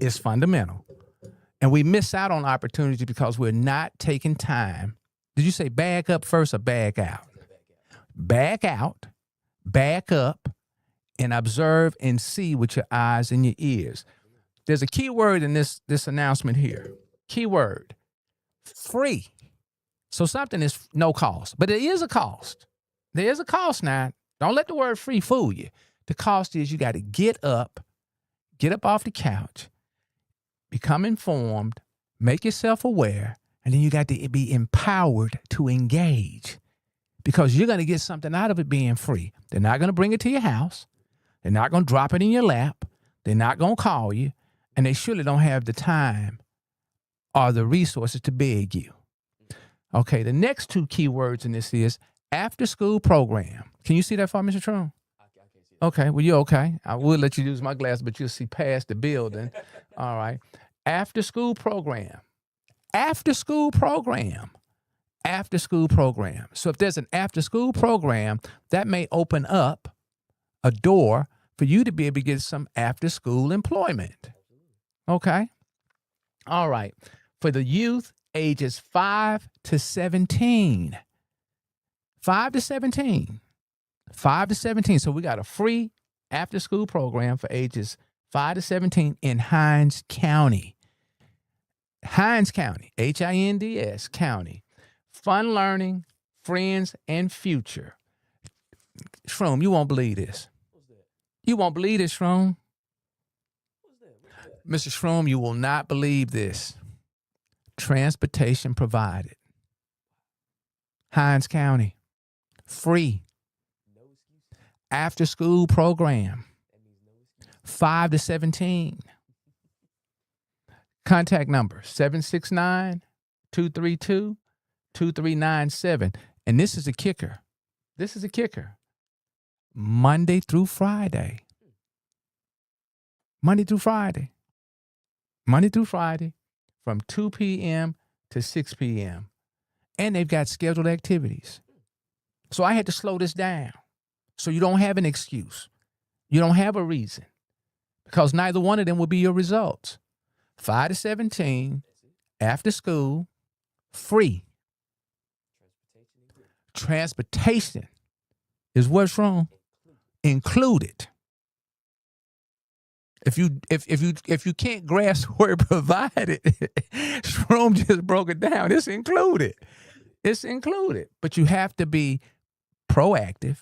is fundamental. And we miss out on opportunities because we're not taking time. Did you say bag up first or bag out? Bag out, back up, and observe and see with your eyes and your ears. There's a key word in this announcement here. Key word, free. So something is no cost, but there is a cost. There is a cost now. Don't let the word free fool you. The cost is you got to get up off the couch, become informed, make yourself aware, and then you got to be empowered to engage because you're going to get something out of it being free. They're not going to bring it to your house. They're not going to drop it in your lap. They're not going to call you, and they surely don't have the time or the resources to beg you. Okay, the next two key words in this is after-school program. Can you see that for me, Mr. Trump? Okay, well, you're okay. I will let you use my glass, but you'll see past the building. All right. After-school program. After-school program. After-school program. So if there's an after-school program, that may open up a door for you to be able to get some after-school employment. Okay? All right. For the youth, ages 5 to 17. 5 to 17. 5 to 17. So we got a free after-school program for ages 5 to 17 in Hinds County. Hinds County, Hinds County. Fun learning, friends, and future. Shroom, you won't believe this. You won't believe this, Shroom. Mr. Shroom, you will not believe this. Transportation provided. Hinds County. Free. After school program. 5 to 17. Contact number 769-232-2397. And this is a kicker. This is a kicker. Monday through Friday. Monday through Friday. Monday through Friday from 2 p.m. to 6 p.m. And they've got scheduled activities. So I had to slow this down. So you don't have an excuse. You don't have a reason. Because neither one of them will be your results. 5 to 17, after school, free. Transportation is what's wrong. Included. If you can't grasp where provided, Shroom just broke it down. It's included. It's included. But you have to be proactive.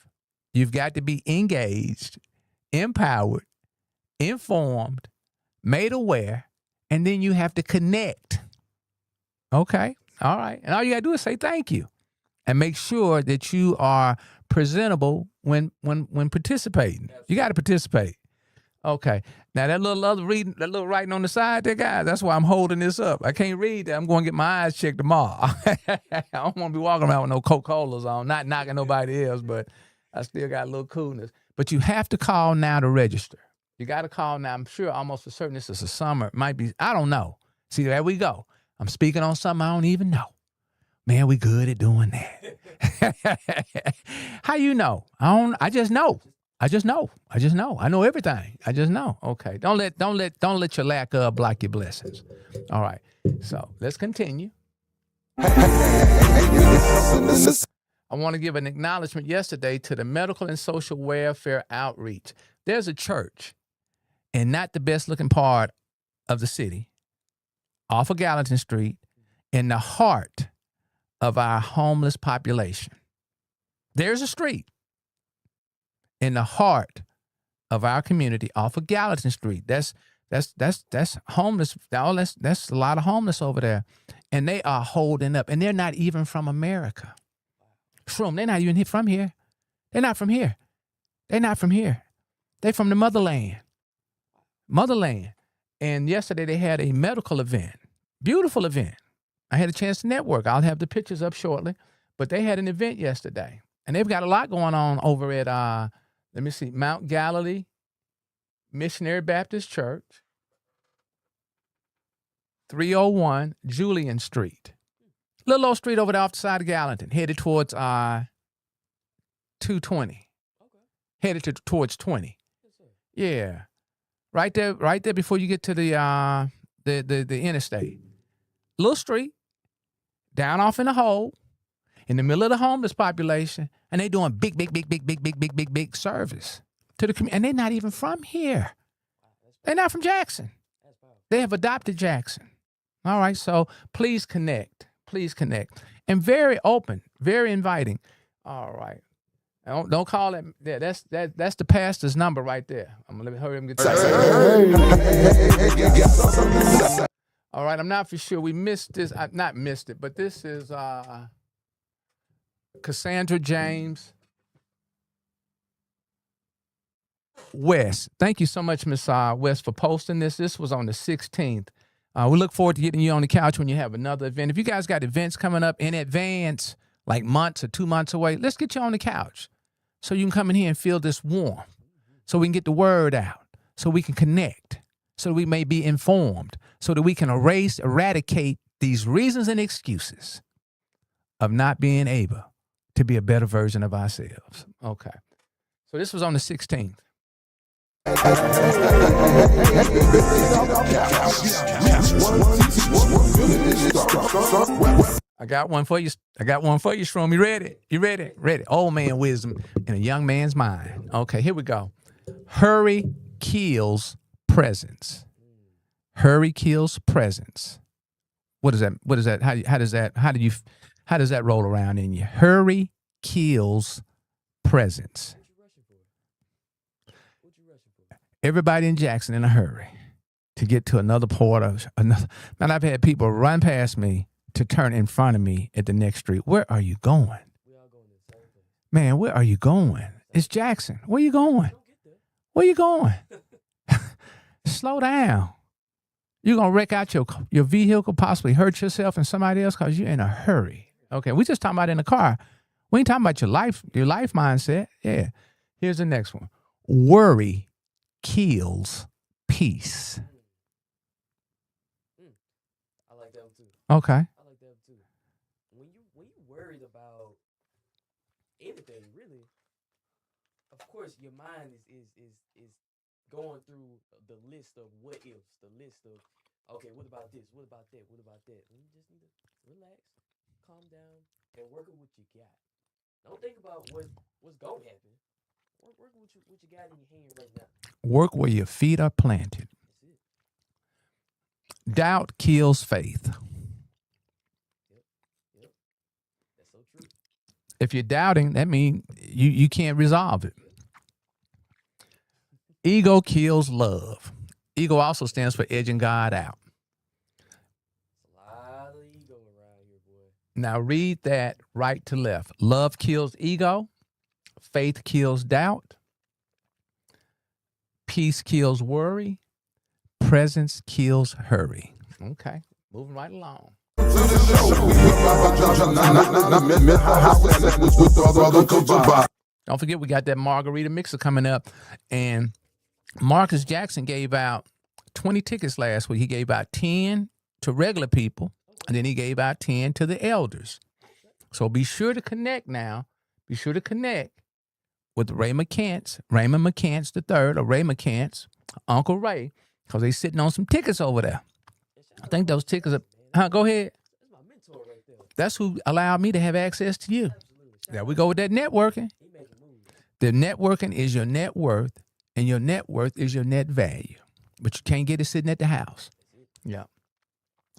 You've got to be engaged, empowered, informed, made aware, and then you have to connect. Okay? All right. And all you got to do is say thank you and make sure that you are presentable when participating. You got to participate. Okay. Now that little other reading, that little writing on the side there, guys, that's why I'm holding this up. I can't read that. I'm going to get my eyes checked tomorrow. I don't want to be walking around with no Coca-Colas on, not knocking nobody else, but I still got a little coolness. But you have to call now to register. You got to call now. I'm sure almost for certain this is a summer. It might be, I don't know. See, there we go. I'm speaking on something I don't even know. Man, we good at doing that. How you know? I just know. I know everything. I just know. Okay. Don't let your lack of block your blessings. All right. So let's continue. I want to give an acknowledgement yesterday to the medical and social welfare outreach. There's a church in not the best looking part of the city, off of Gallatin Street, in the heart of our homeless population. There's a street in the heart of our community off of Gallatin Street. That's homeless. That's a lot of homeless over there. And they are holding up. And they're not even from America. They're not even from here. They're not from here. They're not from here. They're from the motherland. And yesterday they had a medical event. Beautiful event. I had a chance to network. I'll have the pictures up shortly. But they had an event yesterday. And they've got a lot going on over at, Mount Galilee Missionary Baptist Church, 301 Julian Street. Little old street over there off the side of Gallatin, headed towards 220. Okay. Headed towards 20. Yes, sir. Yeah. Right there before you get to the interstate. Little street, down off in the hole, in the middle of the homeless population, and they doing big service to the community. And they're not even from here. They're not from Jackson. They have adopted Jackson. All right, so please connect. And very open, very inviting. All right. Don't call it. Yeah, that's the pastor's number right there. I'm gonna hurry up and get that. All right, I'm not for sure. We missed this. I've not missed it, but this is Cassandra James West. Thank you so much, Miss West, for posting this. This was on the 16th. We look forward to getting you on the couch when you have another event. If you guys got events coming up in advance, like months or 2 months away, let's get you on the couch so you can come in here and feel this warmth, so we can get the word out, so we can connect, so we may be informed, so that we can eradicate these reasons and excuses of not being able to be a better version of ourselves. Okay. So this was on the 16th. I got one for you, Shroom. You ready? Old man wisdom in a young man's mind. Okay, here we go. Hurry kills presence. Hurry kills presence. What is that? How does that roll around in you? Hurry kills presence. Everybody in Jackson in a hurry to get to another port of another. Man, I've had people run past me to turn in front of me at the next street. Where are you going? Man, where are you going? It's Jackson. Where you going? Slow down. You're going to wreck out your vehicle, possibly hurt yourself and somebody else because you're in a hurry. Okay, we just talking about in the car. We ain't talking about your life mindset. Yeah. Here's the next one. Worry kills peace. I like that one too. Okay. I like that one too. When you worried about anything, really, of course your mind is going through the list of what ifs, the list of okay, what about this? What about that? What about that? And you just need to relax, calm down, and work with what you got. Don't think about what's gonna happen. Work with what you got in your hand right now. Work where your feet are planted. Doubt kills faith. Yep. That's so true. If you're doubting, that means you can't resolve it. Ego kills love. Ego also stands for edging God out. A lot of ego around here, boy. Now read that right to left. Love kills ego. Faith kills doubt. Peace kills worry. Presence kills hurry. Okay, moving right along. Don't forget, we got that margarita mixer coming up. And Marcus Jackson gave out 20 tickets last week. He gave out 10 to regular people, and then he gave out 10 to the elders. So be sure to connect now. Be sure to connect with Raymond McCants III, or Ray McCants, Uncle Ray, because they sitting on some tickets over there. I think those tickets are, go ahead. That's who allowed me to have access to you. There we go with that networking. The networking is your net worth, and your net worth is your net value. But you can't get it sitting at the house. Yeah.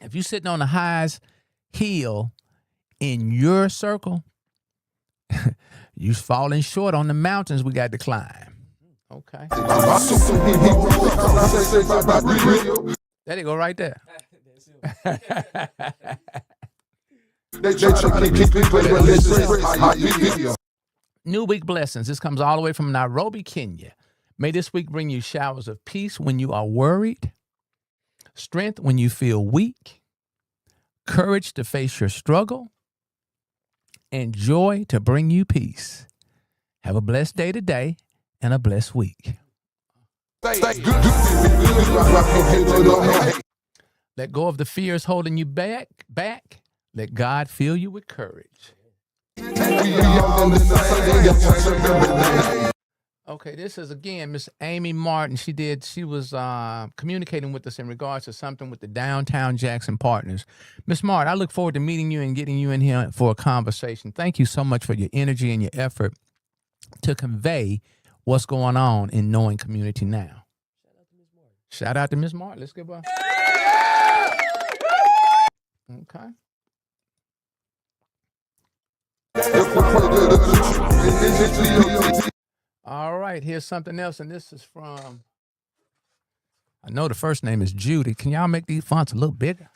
If you're sitting on the highest hill in your circle, you're falling short on the mountains we got to climb. Okay. There you go, right there. New week blessings. This comes all the way from Nairobi, Kenya. May this week bring you showers of peace when you are worried, strength when you feel weak, courage to face your struggle, and joy to bring you peace. Have a blessed day today and a blessed week. Let go of the fears holding you back. Let God fill you with courage. Okay, this is again Miss Amy Martin. She was communicating with us in regards to something with the Downtown Jackson Partners. Miss Martin, I look forward to meeting you and getting you in here for a conversation. Thank you so much for your energy and your effort to convey what's going on in knowing community now. Shout out to Miss Martin. Let's give her. Okay. All right, here's something else, and this is from, I know the first name is Judy. Can y'all make these fonts a little bigger?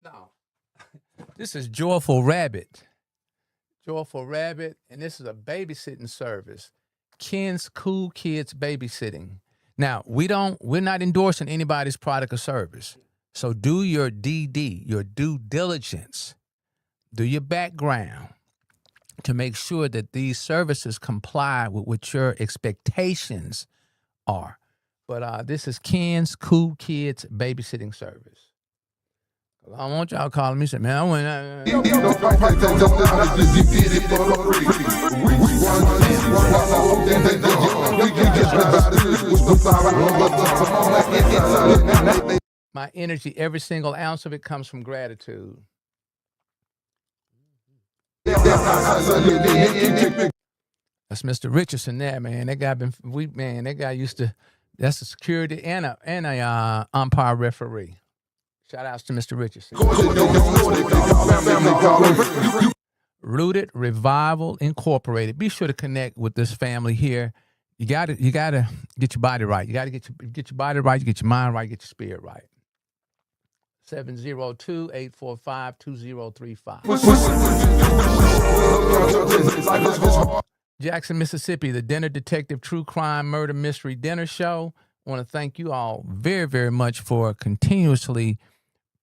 No. This is Joyful Rabbit. Joyful Rabbit, and this is a babysitting service. Ken's Cool Kids Babysitting. Now, we're not endorsing anybody's product or service. So do your DD, your due diligence. Do your background to make sure that these services comply with what your expectations are. But this is Ken's Cool Kids Babysitting Service. I don't want y'all calling me saying, man, I went. My energy, every single ounce of it comes from gratitude. That's Mr. Richardson there, man. That guy used to, that's a security and a umpire referee. Shout outs to Mr. Richardson. Rooted Revival Incorporated. Be sure to connect with this family here. You gotta get your body right. You gotta get your body right, you get your mind right, get your spirit right. 702-845-2035. Jackson, Mississippi, the Dinner Detective True Crime Murder Mystery Dinner Show. I want to thank you all very, very much for continuously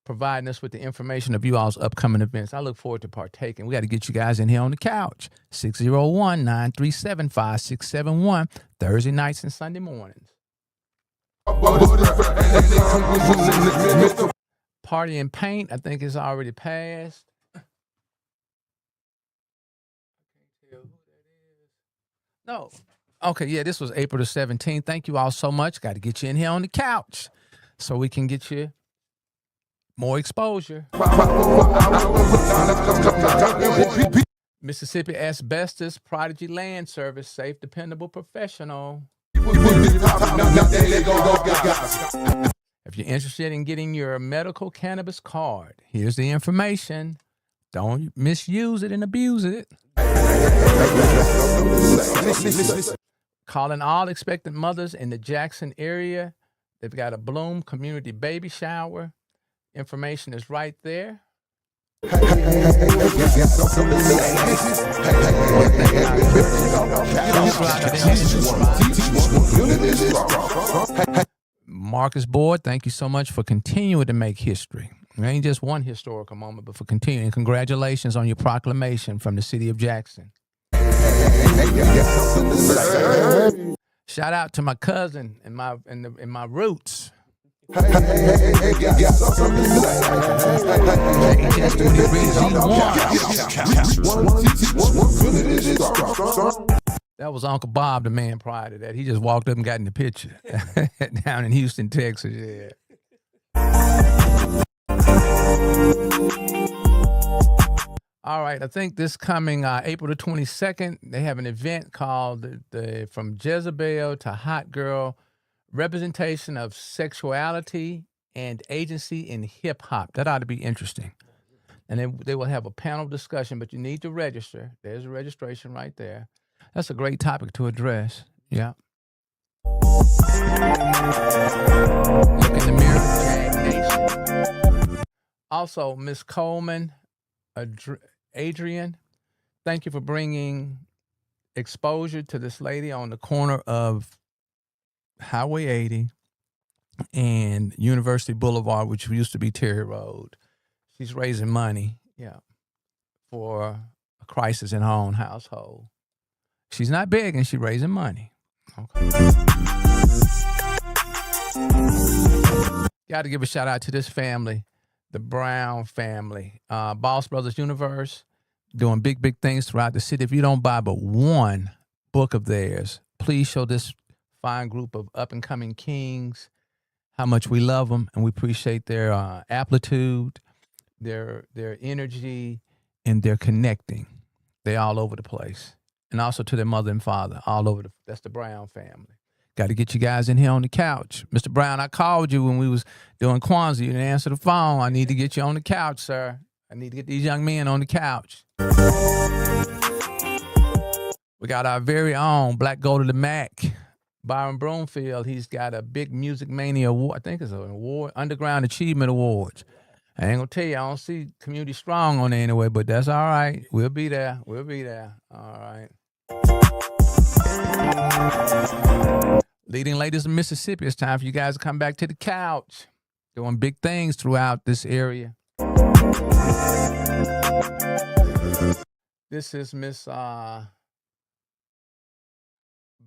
providing us with the information of you all's upcoming events. I look forward to partaking. We got to get you guys in here on the couch. 601-937-5671, Thursday nights and Sunday mornings. Party and Paint, I think it's already passed. No. Okay, yeah, this was April the 17th. Thank you all so much. Got to get you in here on the couch so we can get you more exposure. Mississippi Asbestos Prodigy Land Service, safe, dependable, professional. If you're interested in getting your medical cannabis card, here's the information. Don't misuse it and abuse it. Calling all expectant mothers in the Jackson area. They've got a Bloom Community Baby Shower. Information is right there. Marcus Board, thank you so much for continuing to make history. It ain't just one historical moment, but for continuing. Congratulations on your proclamation from the city of Jackson. Shout out to my cousin and my roots. That was Uncle Bob, the man prior to that. He just walked up and got in the picture down in Houston, Texas. Yeah. All right, I think this coming April the 22nd, they have an event called the From Jezebel to Hot Girl, Representation of Sexuality and Agency in Hip Hop. That ought to be interesting. And they will have a panel discussion, but you need to register. There's a registration right there. That's a great topic to address. Yeah. Look in the mirror, Tag Nation. Also, Miss Coleman, Adrian, thank you for bringing exposure to this lady on the corner of Highway 80 and University Boulevard, which used to be Terry Road. She's raising money, for a crisis in her own household. She's not begging, she's raising money. Okay. Got to give a shout out to this family, the Brown family. Boss Brothers Universe, doing big things throughout the city. If you don't buy but one book of theirs, please show this fine group of up-and-coming kings how much we love them, and we appreciate their amplitude, their energy, and their connecting. They're all over the place. And also to their mother and father, all over that's the Brown family. Got to get you guys in here on the couch. Mr. Brown, I called you when we was doing Kwanzaa. You didn't answer the phone. I need to get you on the couch, sir. I need to get these young men on the couch. We got our very own Black Gold of the Mac, Byron Broomfield. He's got a big Music Mania award. I think it's an award, Underground Achievement Awards. I ain't gonna tell you, I don't see Community Strong on there anyway, but that's all right. We'll be there. We'll be there. All right. Leading ladies of Mississippi, it's time for you guys to come back to the couch. Doing big things throughout this area. This is Miss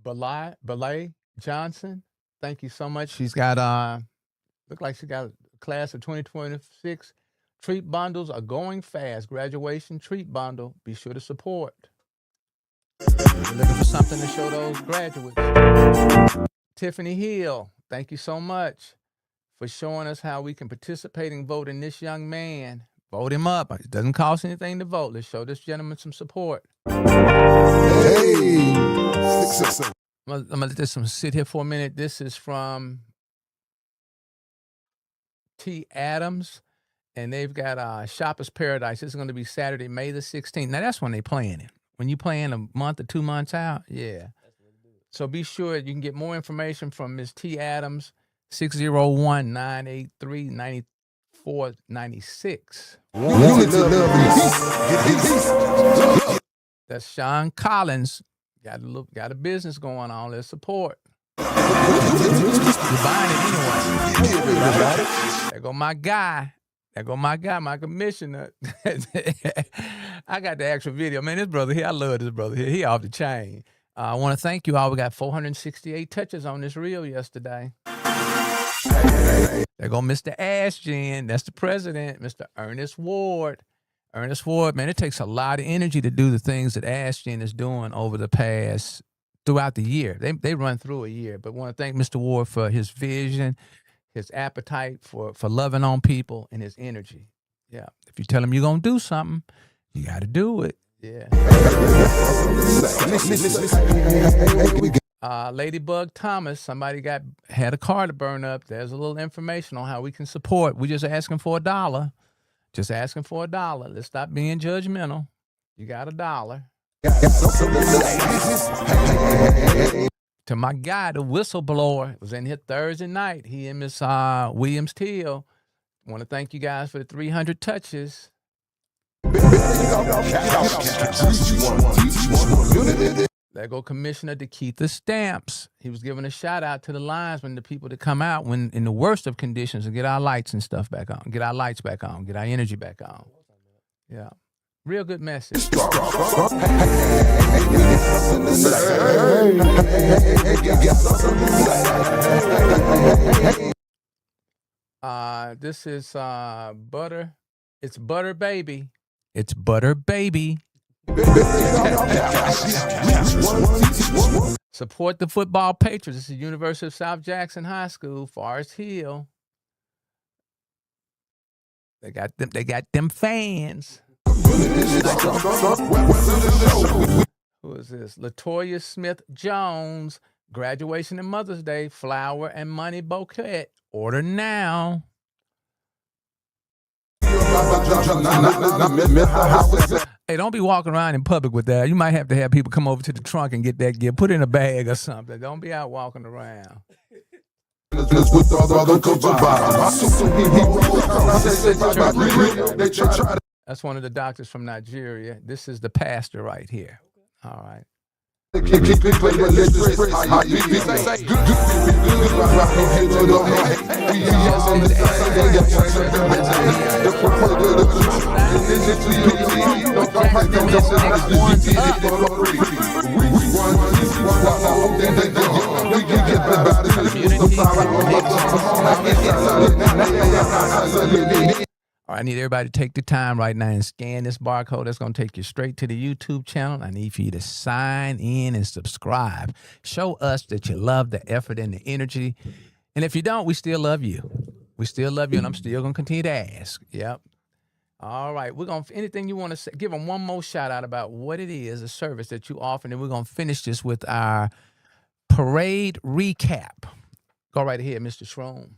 Belay Johnson. Thank you so much. She's got look like she got a class of 2026 treat bundles are going fast. Graduation treat bundle. Be sure to support. We're looking for something to show those graduates. Tiffany Hill, thank you so much for showing us how we can participate and vote in this young man. Vote him up. It doesn't cost anything to vote. Let's show this gentleman some support. Hey. I'm gonna let this one sit here for a minute. This is from T. Adams, and they've got Shoppers Paradise. This is going to be Saturday, May the 16th. Now, that's when they playing it. When you playing a month or 2 months out, yeah. So be sure you can get more information from Ms. T. Adams, 601-983-9496. That's Sean Collins. Got a business going on. Let's support. You're buying it anyway. There go my guy. My commissioner. I got the actual video. Man, this brother here, I love this brother here. He off the chain. I want to thank you all. We got 468 touches on this reel yesterday. There go Mr. Ashton. That's the president, Mr. Ernest Ward. Ernest Ward, man, it takes a lot of energy to do the things that Ashton is doing over the past, throughout the year. They run through a year, but want to thank Mr. Ward for his vision, his appetite for loving on people, and his energy. Yeah. If you tell him you're going to do something, you got to do it. Yeah. Ladybug Thomas, somebody had a car to burn up. There's a little information on how we can support. We're just asking for $1. Just asking for $1. Let's stop being judgmental. You got $1. To my guy, the whistleblower, was in here Thursday night. He and Miss Williams-Teal. Want to thank you guys for the 300 touches. There go Commissioner DeKeitha Stamps. He was giving a shout out to the linesmen, the people that come out when in the worst of conditions and get our lights and stuff back on, get our lights back on, get our energy back on. Yeah. Real good message. This is Butter. It's Butter Baby. It's Butter Baby. Support the football Patriots. This is University of South Jackson High School, Forest Hill. They got them fans. Who is this? Latoya Smith Jones. Graduation and Mother's Day. Flower and money bouquet. Order now. Hey, don't be walking around in public with that. You might have to have people come over to the trunk and get that gift. Put it in a bag or something. Don't be out walking around. That's one of the doctors from Nigeria. This is the pastor right here. All right. All right, I need everybody to take the time right now and scan this barcode. That's going to take you straight to the YouTube channel. I need for you to sign in and subscribe. Show us that you love the effort and the energy. And if you don't, we still love you. We still love you, and I'm still going to continue to ask. Yep. All right, we're going to, anything you want to say, give them one more shout out about what it is, a service that you offer, and then we're going to finish this with our parade recap. Go right ahead, Mr. Shroom.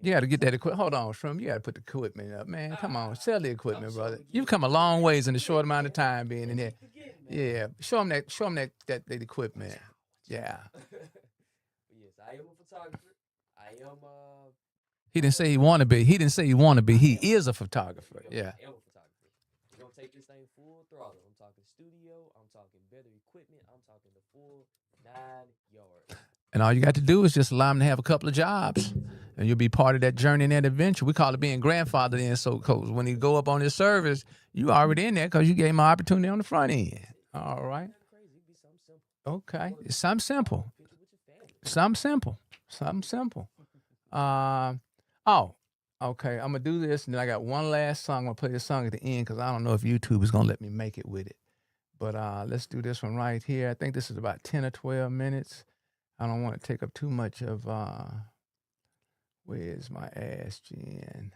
You got to get that equipment. Hold on, Shroom. You got to put the equipment up, man. Come on, sell the equipment, brother. You've come a long ways in a short amount of time being in here. Yeah, show them that equipment. Yeah. Yes, I am a photographer. I am. He didn't say he want to be. He didn't say he want to be. He is a photographer. Yeah. I am a photographer. We're gonna take this thing full throttle. I'm talking studio. I'm talking better equipment. I'm talking the full 9 yards. And all you got to do is just allow them to have a couple of jobs, and you'll be part of that journey and that adventure. We call it being grandfathered in. So, coach, when he go up on his service, you already in there because you gave him an opportunity on the front end. All right. Okay. It's something simple. Something simple. Something simple. Oh, okay. I'm going to do this, and then I got one last song. I'm going to play this song at the end because I don't know if YouTube is going to let me make it with it. But let's do this one right here. I think this is about 10 or 12 minutes. I don't want to take up too much of, where's my ass gin?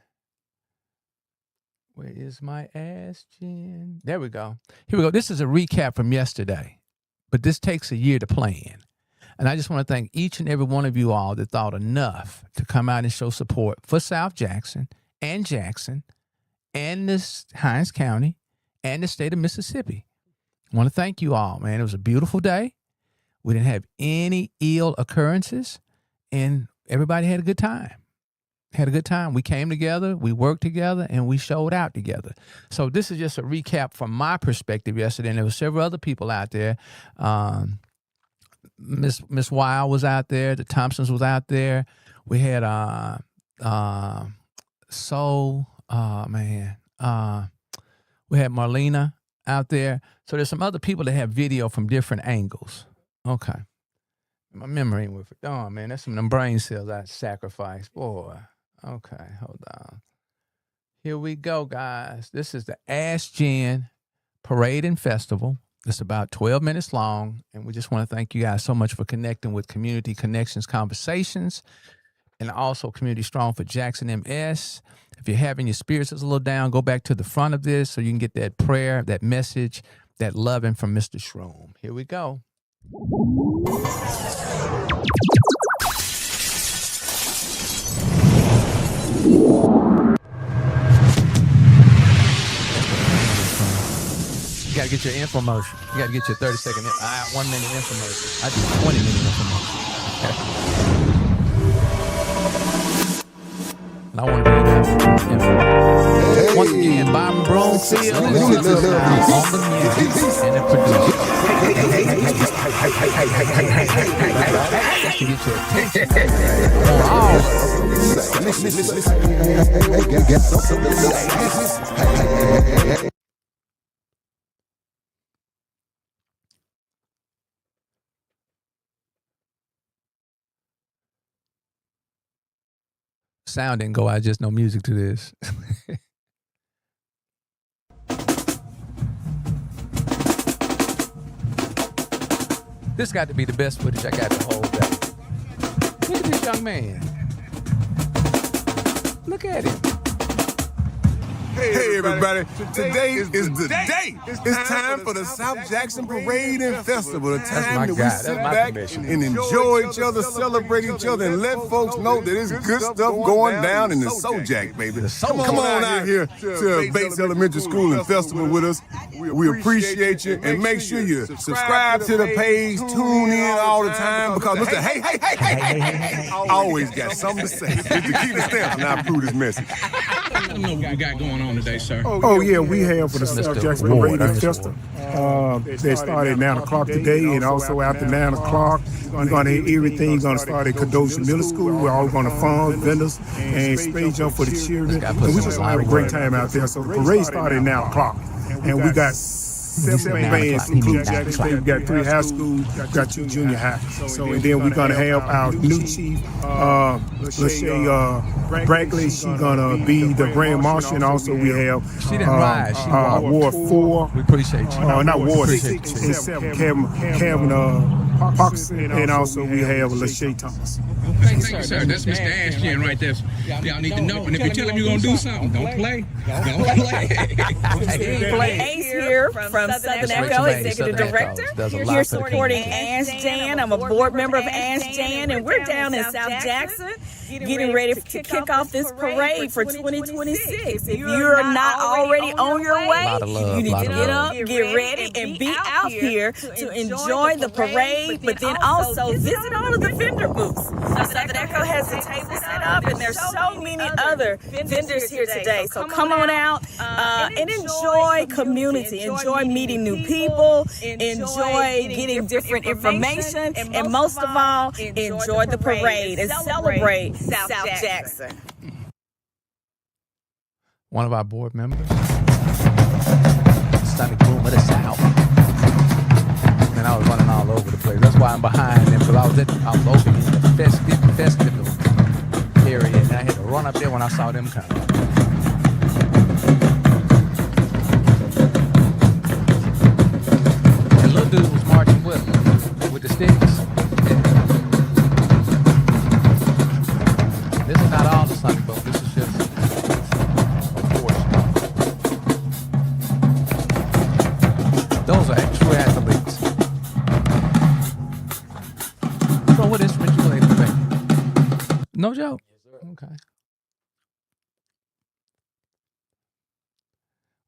Where is my ass gin? There we go. Here we go. This is a recap from yesterday, but this takes a year to plan. And I just want to thank each and every one of you all that thought enough to come out and show support for South Jackson and this Hinds County and the state of Mississippi. I want to thank you all, man. It was a beautiful day. We didn't have any ill occurrences, and everybody had a good time. We came together, we worked together, and we showed out together. So this is just a recap from my perspective yesterday, and there were several other people out there. Miss Wild was out there. The Thompsons was out there. We had we had Marlena out there. So there's some other people that have video from different angles. Okay. My memory ain't with it. Oh, man, that's some of them brain cells I sacrificed. Boy. Okay, hold on. Here we go, guys. This is the Ask Jen Parade and Festival. It's about 12 minutes long, and we just want to thank you guys so much for connecting with Community Connections Conversations and also Community Strong for Jackson MS. If you're having your spirits is a little down, go back to the front of this so you can get that prayer, that message, that loving from Mr. Shroom. Here we go. You gotta get your infomercial. You gotta get your 30-second, 1 minute infomercial. I do 20-minute infomercial. Okay. And I want to do that. Once again, Byron Broomfield on the music and the producer. Just to get your attention. Sound didn't go out, just no music to this. This got to be the best footage I got the whole day. Look at this young man. Look at him. Hey everybody, today is the day. It's time for the South Jackson Parade and Festival. The time that we sit back and enjoy each other, celebrate each other, and let folks know that there's good stuff going down in the SoJack, baby. Come on out here to Bates Elementary School and Festival with us. We appreciate you, and make sure you subscribe to the page, tune in all the time, because Mr. Hey, always got something to say. Mr. Keith Stamps, and I approve this message. I don't know what we got going on today, sir. Oh yeah, we have for the South Jackson Parade and Festival. They started at 9 o'clock today, and also after 9 o'clock, we're going to have everything going to start at Kenosha Middle School. We're all going to fund vendors and spray jump for the children. And we just have a great time out there. So the parade started at 9 o'clock, and we got 7 bands, including Jackson State. We got 3 high schools, got 2 junior high. So and then we're going to have our new chief, Lachey Brackley. She's going to be the Grand Marshal, and also we have Ward 4. We appreciate you. Not Ward 6 and 7, Kevin Parkinson, and also we have Lachey Thomas. Thank you, sir. That's Mr. Ashton right there. Y'all need to know. And if you tell him you're going to do something, don't play. Don't play. Ace here from Southern Echo, Executive Director. Here supporting ASJAN. I'm a board member of ASJAN, and we're down in South Jackson getting ready to kick off this parade for 2026. If you're not already on your way, you need to get up, get ready, and be out here to enjoy the parade, but then also visit all of the vendor booths. Southern Echo has the table set up, and there's so many other vendors here today. So come on out and enjoy community, enjoy meeting new people, enjoy getting different information, and most of all, enjoy the parade and celebrate South Jackson. One of our board members, Sonic Boom of the South. And I was running all over the place. That's why I'm behind them, because I was opening the festival area, and I had to run up there when I saw them coming. And little dude was marching with the sticks. This is not all the Sunday Boom. This is just a portion. Those are true athletes. So what instrument you play today? No joke. Okay.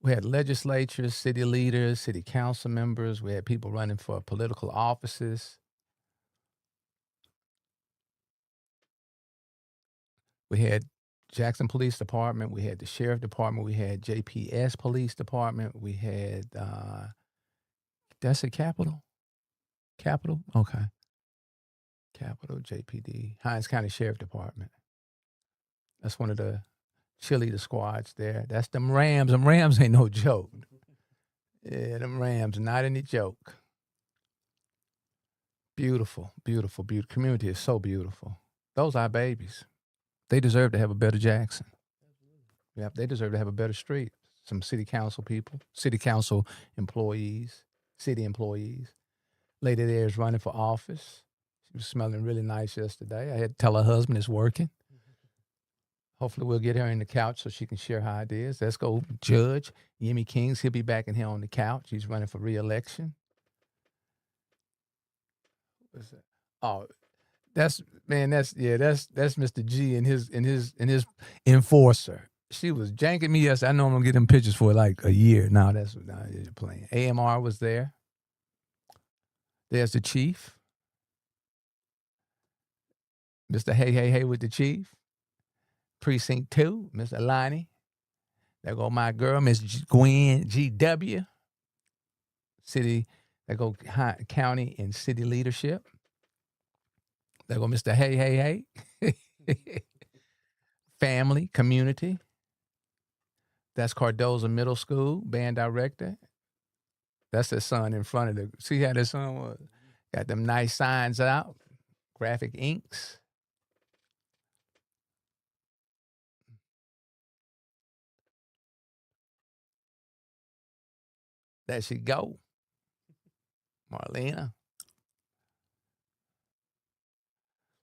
We had legislatures, city leaders, city council members. We had people running for political offices. We had Jackson Police Department. We had the Sheriff Department. We had JPS Police Department. We had, that's a Capitol? Capitol? Okay. Capitol, JPD, Hinds County Sheriff Department. That's one of the cheerleader squads there. That's them Rams. Them Rams ain't no joke. Yeah, them Rams, not any joke. Beautiful, beautiful, beautiful. Community is so beautiful. Those are our babies. They deserve to have a better Jackson. Yep, they deserve to have a better street. Some city council people, city council employees, city employees. Lady there is running for office. She was smelling really nice yesterday. I had to tell her husband it's working. Hopefully we'll get her in the couch so she can share her ideas. Let's go Judge Yemi Kings. He'll be back in here on the couch. He's running for re-election. What's that? Oh, that's Mr. G and his enforcer. She was janking me yesterday. I know I'm gonna get them pictures for like a year. Now you're playing. AMR was there. There's the chief. Mr. Hey with the chief. Precinct 2, Mr. Lonnie. There go my girl, Miss Gwen G.W. City, there go county and city leadership. There go Mr. Hey. Family, community. That's Cardozo Middle School, band director. That's the son in front of the, see how the son was? Got them nice signs out, graphic inks. There she go. Marlena.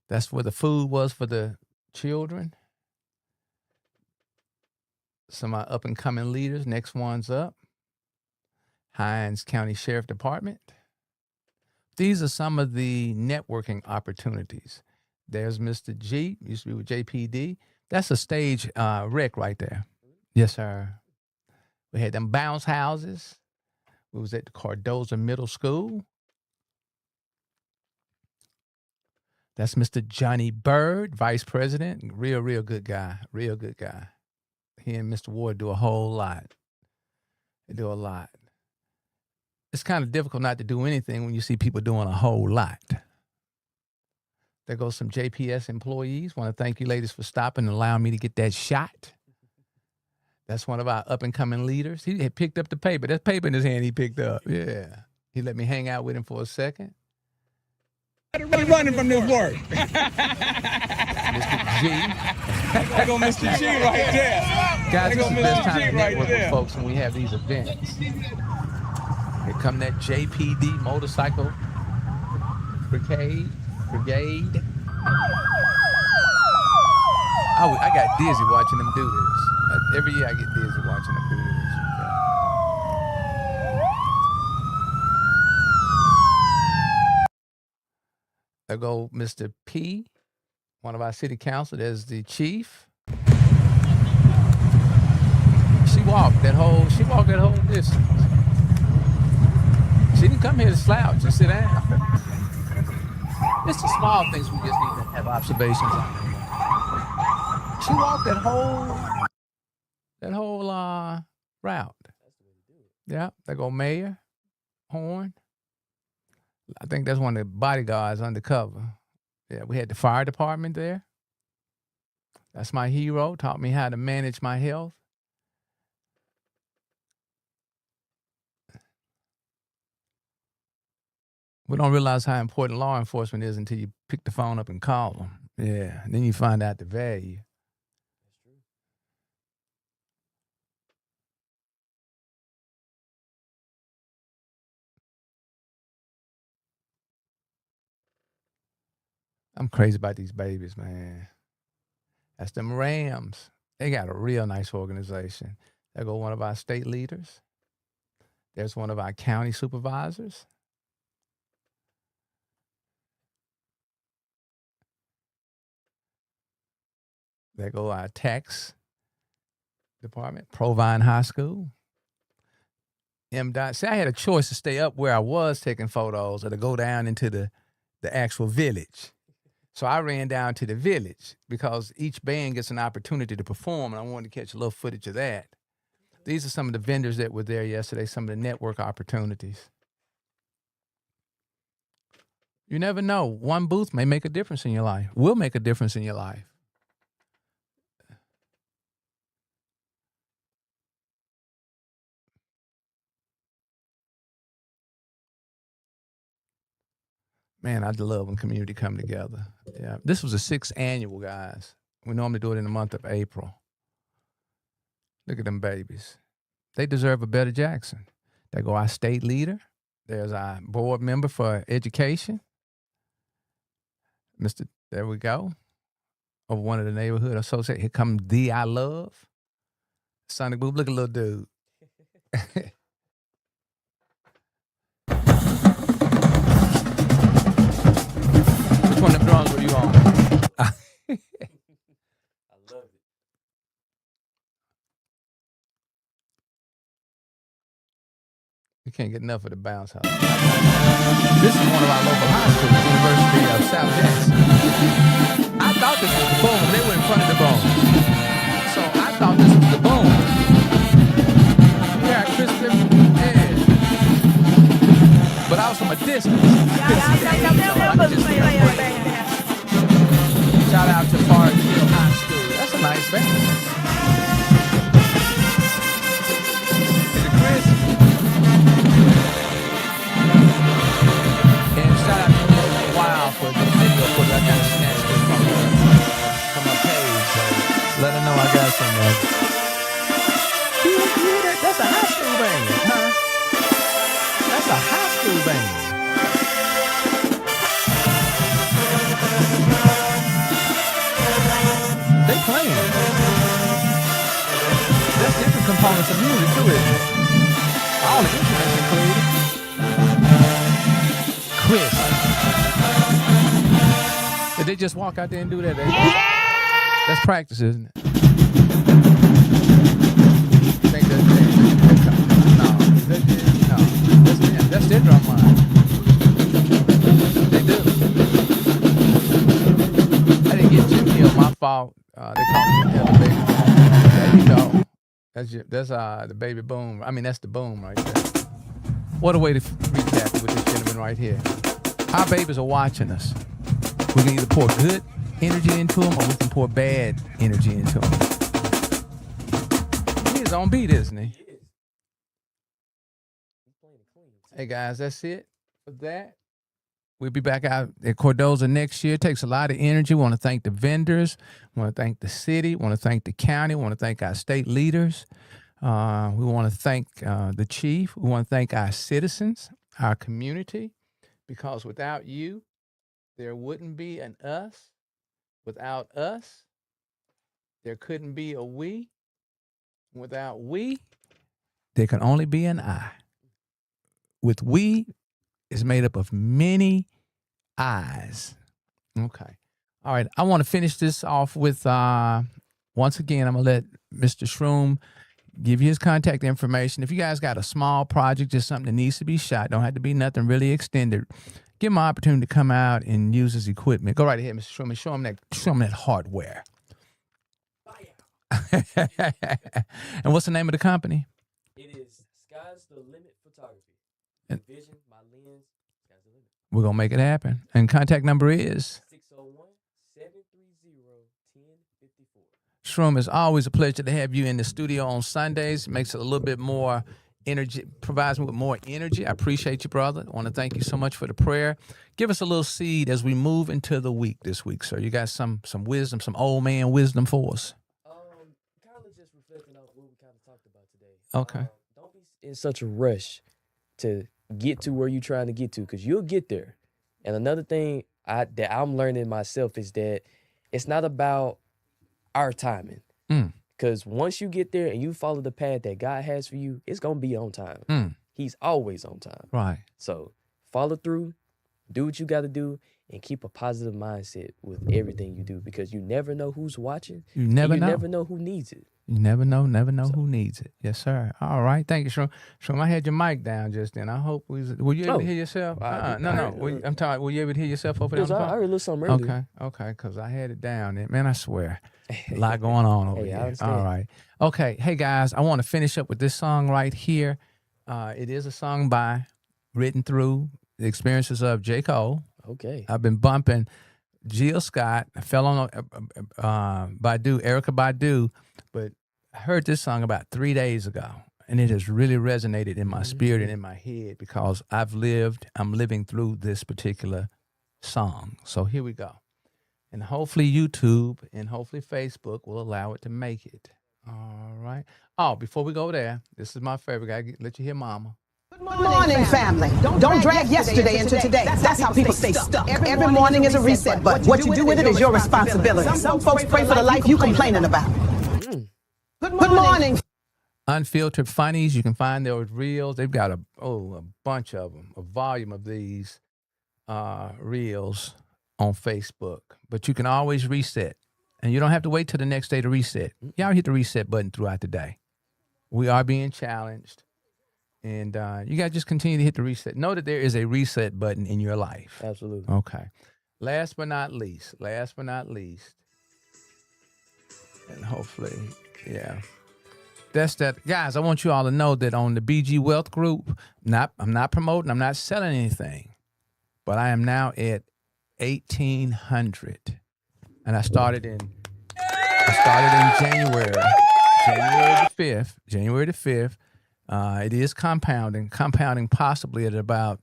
That's where the food was for the children. Some of our up-and-coming leaders. Next one's up. Hines County Sheriff Department. These are some of the networking opportunities. There's Mr. G, used to be with JPD. That's a stage rec right there. Yes, sir. We had them bounce houses. We was at the Cardozo Middle School. That's Mr. Johnny Bird, Vice President. Real good guy. Real good guy. He and Mr. Ward do a whole lot. They do a lot. It's kind of difficult not to do anything when you see people doing a whole lot. There goes some JPS employees. Want to thank you ladies for stopping and allowing me to get that shot. That's one of our up-and-coming leaders. He had picked up the paper. That paper in his hand he picked up. Yeah. He let me hang out with him for a second. Everybody running from this work. Mr. G. There go Mr. G right there. Guys, this is the best time to network with folks when we have these events. Here come that JPD motorcycle brigade. I got dizzy watching them do this. Every year I get dizzy watching them do this. There go Mr. P, one of our city council. There's the chief. She walked that whole distance. She didn't come here to slouch and sit down. It's the small things we just need to have observations on. She walked that whole route. Yeah, there go Mayor Horn. I think that's one of the bodyguards undercover. Yeah, we had the fire department there. That's my hero. Taught me how to manage my health. We don't realize how important law enforcement is until you pick the phone up and call them. Yeah, and then you find out the value. I'm crazy about these babies, man. That's them Rams. They got a real nice organization. There go one of our state leaders. There's one of our county supervisors. There go our tax department, Provine High School. MDOT. See, I had a choice to stay up where I was taking photos or to go down into the actual village. So I ran down to the village because each band gets an opportunity to perform, and I wanted to catch a little footage of that. These are some of the vendors that were there yesterday, some of the network opportunities. You never know. One booth may make a difference in your life, will make a difference in your life. Man, I love when community come together. Yeah, this was the 6th annual, guys. We normally do it in the month of April. Look at them babies. They deserve a better Jackson. There go our state leader. There's our board member for education. There we go. Of one of the neighborhood associates. Here comes D I Love. Sonic Boom, look at little dude. Which one of them drums were you on? I love it. You can't get enough of the bounce house. This is one of our local high schools, University of South Jackson. I thought this was the boom. They were in front of the boom. So I thought this was the boom. business. Shout out to Forest Hill High School. That's a nice band. Is it Chris? And shout out to Lil Wow for the video footage. I got a snatch it from my page. So let her know I got some of it. You hear that? That's a high school band, huh? That's a high school band. They playing. There's different components of music too, isn't it? All the instruments included. Chris. Did they just walk out there and do that? Yeah! That's practice, isn't it? I think that's their drum line. They do. I didn't get Jim Hill. My fault. They call me the elevator. There you go. That's the baby boom. I mean, that's the boom right there. What a way to recap with this gentleman right here. Our babies are watching us. We can either pour good energy into them or we can pour bad energy into them. He's on beat, isn't he? Hey guys, that's it for that. We'll be back out at Cordoza next year. It takes a lot of energy. We want to thank the vendors. We want to thank the city. We want to thank the county. We want to thank our state leaders. We want to thank the chief. We want to thank our citizens, our community, because without you, there wouldn't be an us. Without us, there couldn't be a we. Without we, there can only be an I. With we is made up of many I's. Okay. All right. I want to finish this off with, once again, I'm going to let Mr. Shroom give you his contact information. If you guys got a small project, just something that needs to be shot, don't have to be nothing really extended, give him an opportunity to come out and use his equipment. Go right ahead, Mr. Shroom, and show him that hardware. And what's the name of the company? It is Sky's the Limit Photography. Vision, my lens, sky's the limit. We're going to make it happen. And contact number is? 601-730-1054. Shroom, it's always a pleasure to have you in the studio on Sundays. It makes it a little bit more energy, provides me with more energy. I appreciate you, brother. I want to thank you so much for the prayer. Give us a little seed as we move into the week this week, sir. You got some wisdom, some old man wisdom for us. Kind of just reflecting on what we kind of talked about today. Okay. Don't be in such a rush to get to where you're trying to get to, because you'll get there. And another thing that I'm learning myself is that it's not about our timing. Because once you get there and you follow the path that God has for you, it's going to be on time. He's always on time. Right. So follow through, do what you got to do, and keep a positive mindset with everything you do, because you never know who's watching. You never know. You never know who needs it. You never know who needs it. Yes, sir. All right. Thank you, Shroom. Shroom, I had your mic down just then. I hope were you able to hear yourself? No. I'm talking. Were you able to hear yourself over there? I heard a little something earlier. Okay, because I had it down. Man, I swear, a lot going on over here. All right. Okay. Hey, guys, I want to finish up with this song right here. It is a song written through the experiences of J. Cole. Okay. I've been bumping Jill Scott. I fell on Badu, Erykah Badu, but I heard this song about 3 days ago, and it has really resonated in my spirit and in my head, because I'm living through this particular song. So here we go. And hopefully YouTube and hopefully Facebook will allow it to make it. All right. Oh, before we go there, this is my favorite. I gotta let you hear Mama. Good morning, family. Don't drag yesterday into today. That's how people stay stuck. Every morning is a reset button. What you do with it is your responsibility. Some folks pray for the life you complaining about. Good morning. Unfiltered Funnies. You can find those reels. They've got a bunch of them, a volume of these reels on Facebook. But you can always reset. And you don't have to wait till the next day to reset. Y'all hit the reset button throughout the day. We are being challenged. And you got to just continue to hit the reset. Know that there is a reset button in your life. Absolutely. Okay. Last but not least, and hopefully, yeah. That's that. Guys, I want you all to know that on the BG Wealth Group, I'm not promoting, I'm not selling anything. but I am now at 1,800, and I started in January the 5th. It is compounding possibly at about,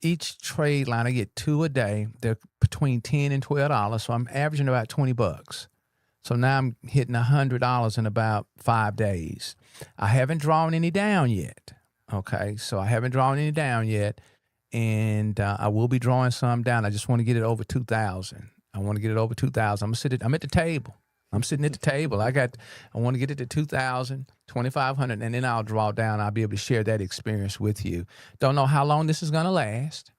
each trade line, I get 2 a day. They're between $10 and $12, so I'm averaging about $20. So now I'm hitting $100 in about 5 days. I haven't drawn any down yet. Okay, so I haven't drawn any down yet, and I will be drawing some down. I just want to get it over 2,000. I want to get it over 2,000. I'm at the table. I'm sitting at the table. I want to get it to 2,000, 2,500, and then I'll draw down. I'll be able to share that experience with you. Don't know how long this is going to last.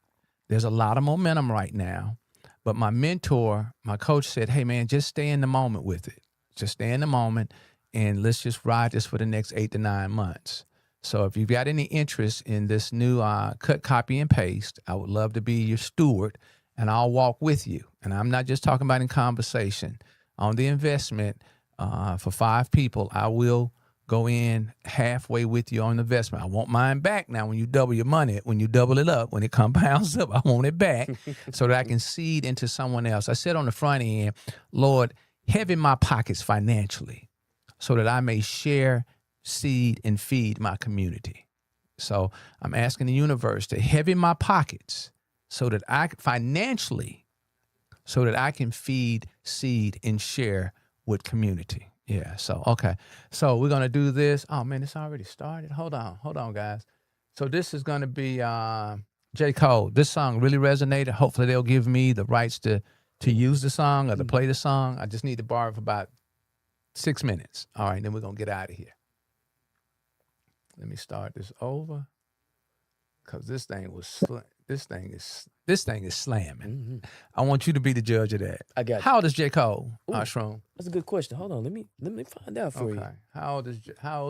There's a lot of momentum right now. But my mentor, my coach said, hey, man, just stay in the moment with it. Just stay in the moment, and let's just ride this for the next 8 to 9 months. So if you've got any interest in this new cut, copy, and paste, I would love to be your steward, and I'll walk with you. And I'm not just talking about in conversation. On the investment, for 5 people, I will go in halfway with you on the investment. I want mine back now when you double your money, when you double it up, when it compounds up, I want it back so that I can seed into someone else. I said on the front end, Lord, heavy my pockets financially so that I may share, seed, and feed my community. So I'm asking the universe to heavy my pockets so that I financially, so that I can feed, seed, and share with community. Yeah, so, okay. So we're going to do this. Oh, man, it's already started. Hold on, guys. So this is going to be J. Cole. This song really resonated. Hopefully they'll give me the rights to use the song or to play the song. I just need to borrow for about 6 minutes. All right, then we're going to get out of here. Let me start this over because this thing is slamming. Mm-hmm. I want you to be the judge of that. I got you. How old is J. Cole, Shroom? That's a good question. Hold on. Let me find out for you. How old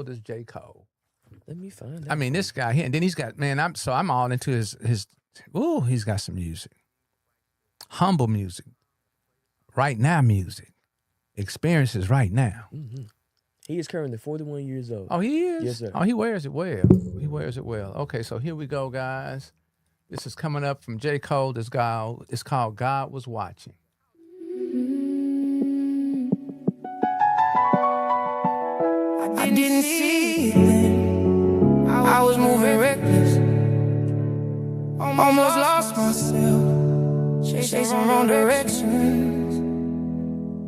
is J. Cole? Let me find out. I mean, this guy here, and then he's got, man, I'm all into his he's got some music. Humble music. Right now music. Experiences right now. Mm-hmm. He is currently 41 years old. Oh, he is? Yes, sir. Oh, he wears it well. Okay, so here we go, guys. This is coming up from J. Cole. This guy, it's called God Was Watching. I didn't see it then. I was moving reckless. Almost lost myself. Chasing wrong directions.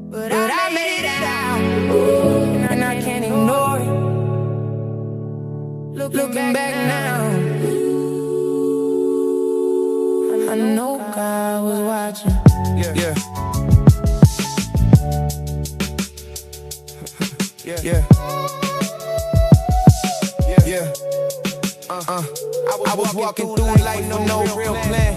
But I made it out. And I can't ignore it. Looking back now, I know God was watching. Yeah. I was walking through life, no real plan.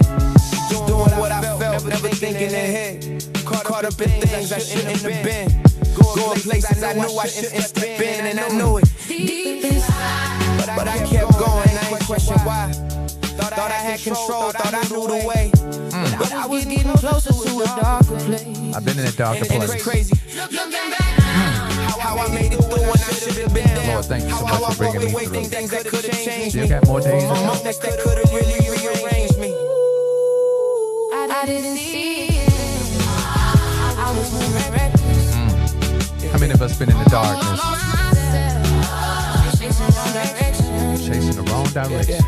Doing what I felt, never thinking ahead. Caught up in things I shouldn't have been. Going places I knew I shouldn't have been, and I knew it. Deep inside, But I kept going, I ain't questioned why. Thought I had control, thought I knew the way. but I was getting closer to a darker place. I've been in that darker And place. it's crazy Looking back now, how I made it through when I should have been down. Lord, thank you so How much I for bringing me walked away, through. things that could have changed Still me. got more days to go. Moments that could have really rearranged me. I didn't see it. I was moving reckless. How many of us been in the darkness, Lost myself. Chasing wrong directions. chasing the wrong directions?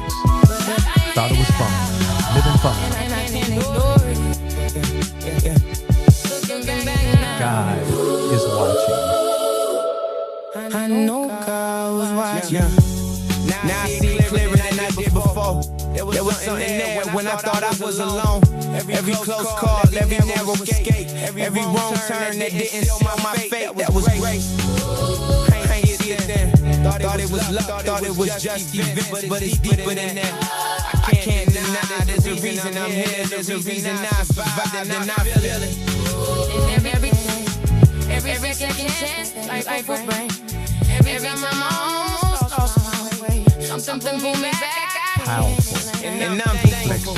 Thought it was fun, living fun. And I can't ignore it. Looking back now, God is watching. I know God was watching. Now I see it clearer than I did before. There was something there when I thought I was alone. Every close call, every narrow escape, every wrong turn that didn't seal my fate. That was grace. I ain't see it then. Thought it was luck, thought it was just events, but it's deeper than that. I can't deny there's a reason I'm here, there's a reason I survived and I feel it. And everything, every second chance, life will bring. Every time I'm almost lost my way, something pull me back. Powerful. And I'm thankful,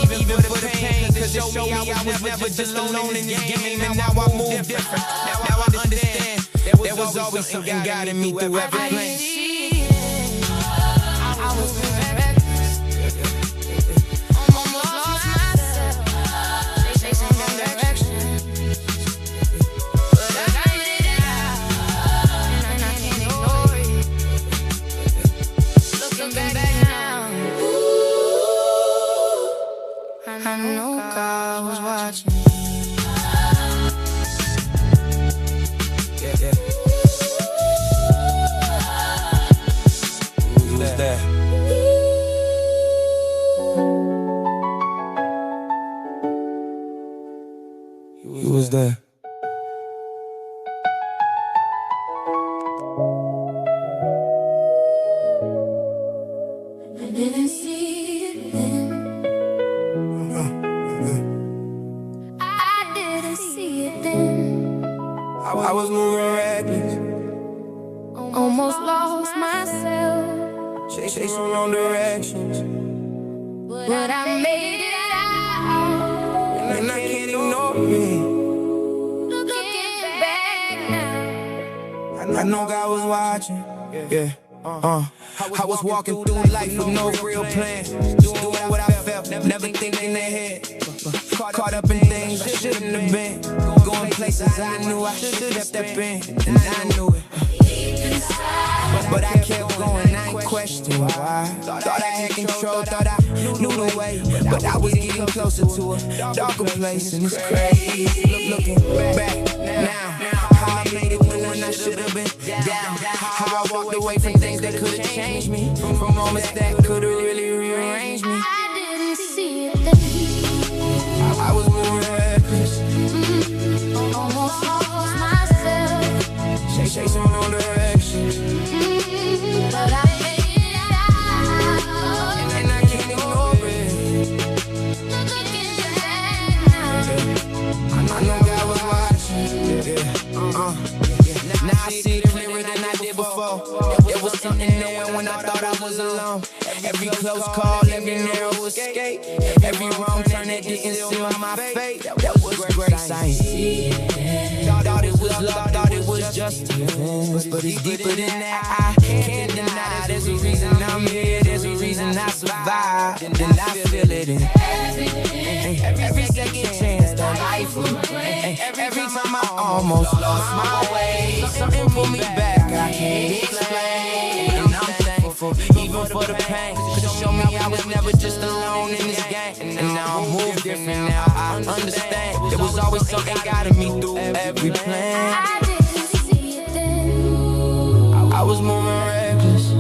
even for the pain, cause it showed me I was never just alone in this game. And now I move different, now I understand there was always something guiding me through every I didn't plan. see it. I was moving reckless. Almost You was there. I didn't see it then. I didn't see it then. I was moving reckless, Almost lost myself, chasing wrong directions, but I made it out. and I can't ignore it. Looking back now, I know God was watching. Yeah. I was walking through life with no real plan, doing what I felt, never thinking ahead. Caught up in things I shouldn't have been, going places I knew I should have stepped in, and I knew it. But I kept going, I ain't questioning why. Thought I had control, thought I knew the way, but I was getting closer to a darker place, and it's crazy. Looking back now, how I made it when I should have been down. How I walked away from things that could have changed me, from moments that could have really rearranged me. I didn't see it then. I was moving reckless, Almost lost myself, chasing wrong directions, but I made it out. and I can't ignore it. Looking back now, I know God was watching. Now I see it clearer than I did before. There was something there when I thought I was alone. Every close call, every narrow escape, every wrong turn that didn't seal my fate. That was grace, I ain't see it. Thought it was love, thought it was just a defense, but it's deeper than that. I can't deny. There's a reason I'm here. There's a reason I survived, and I feel it in every second chance that life will bring. Every time I almost lost my way, something pulled me back. I can't explain, and I'm thankful even for the pain. 'Cause it showed me I was never just alone in this game, and now I move different. Now I understand there was always something guiding me through every plan. I didn't see it then. I was moving reckless,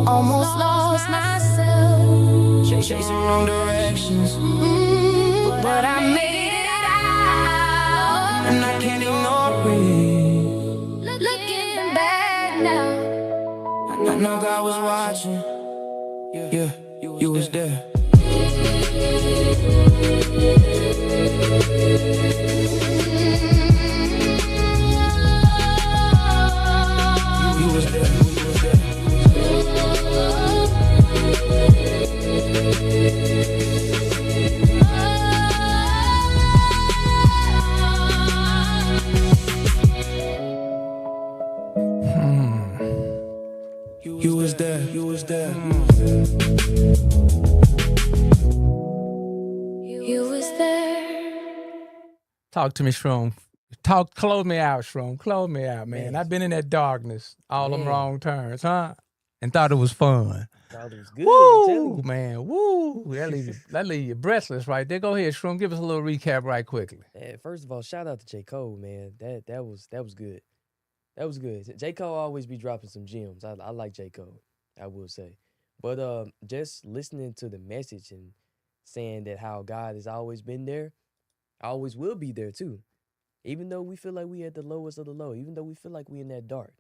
Almost lost myself, chasing wrong directions, but I made it out. and I can't ignore it. Looking back now, I know God was watching. Yeah, you was there. You was there. You was there. You was there. you was there. Talk to me, Shroom. Close me out, Shroom. Close me out, man. I've been in that darkness, all them wrong turns, huh? And thought it was fun. Thought it was good. Woo, man. Woo. That leave you breathless right there. Go ahead, Shroom. Give us a little recap right quickly. First of all, shout out to J. Cole, man. That was good. That was good. J. Cole always be dropping some gems. I like J. Cole, I will say. But just listening to the message and saying that how God has always been there, always will be there too. Even though we feel like we at the lowest of the low, even though we feel like we in that dark,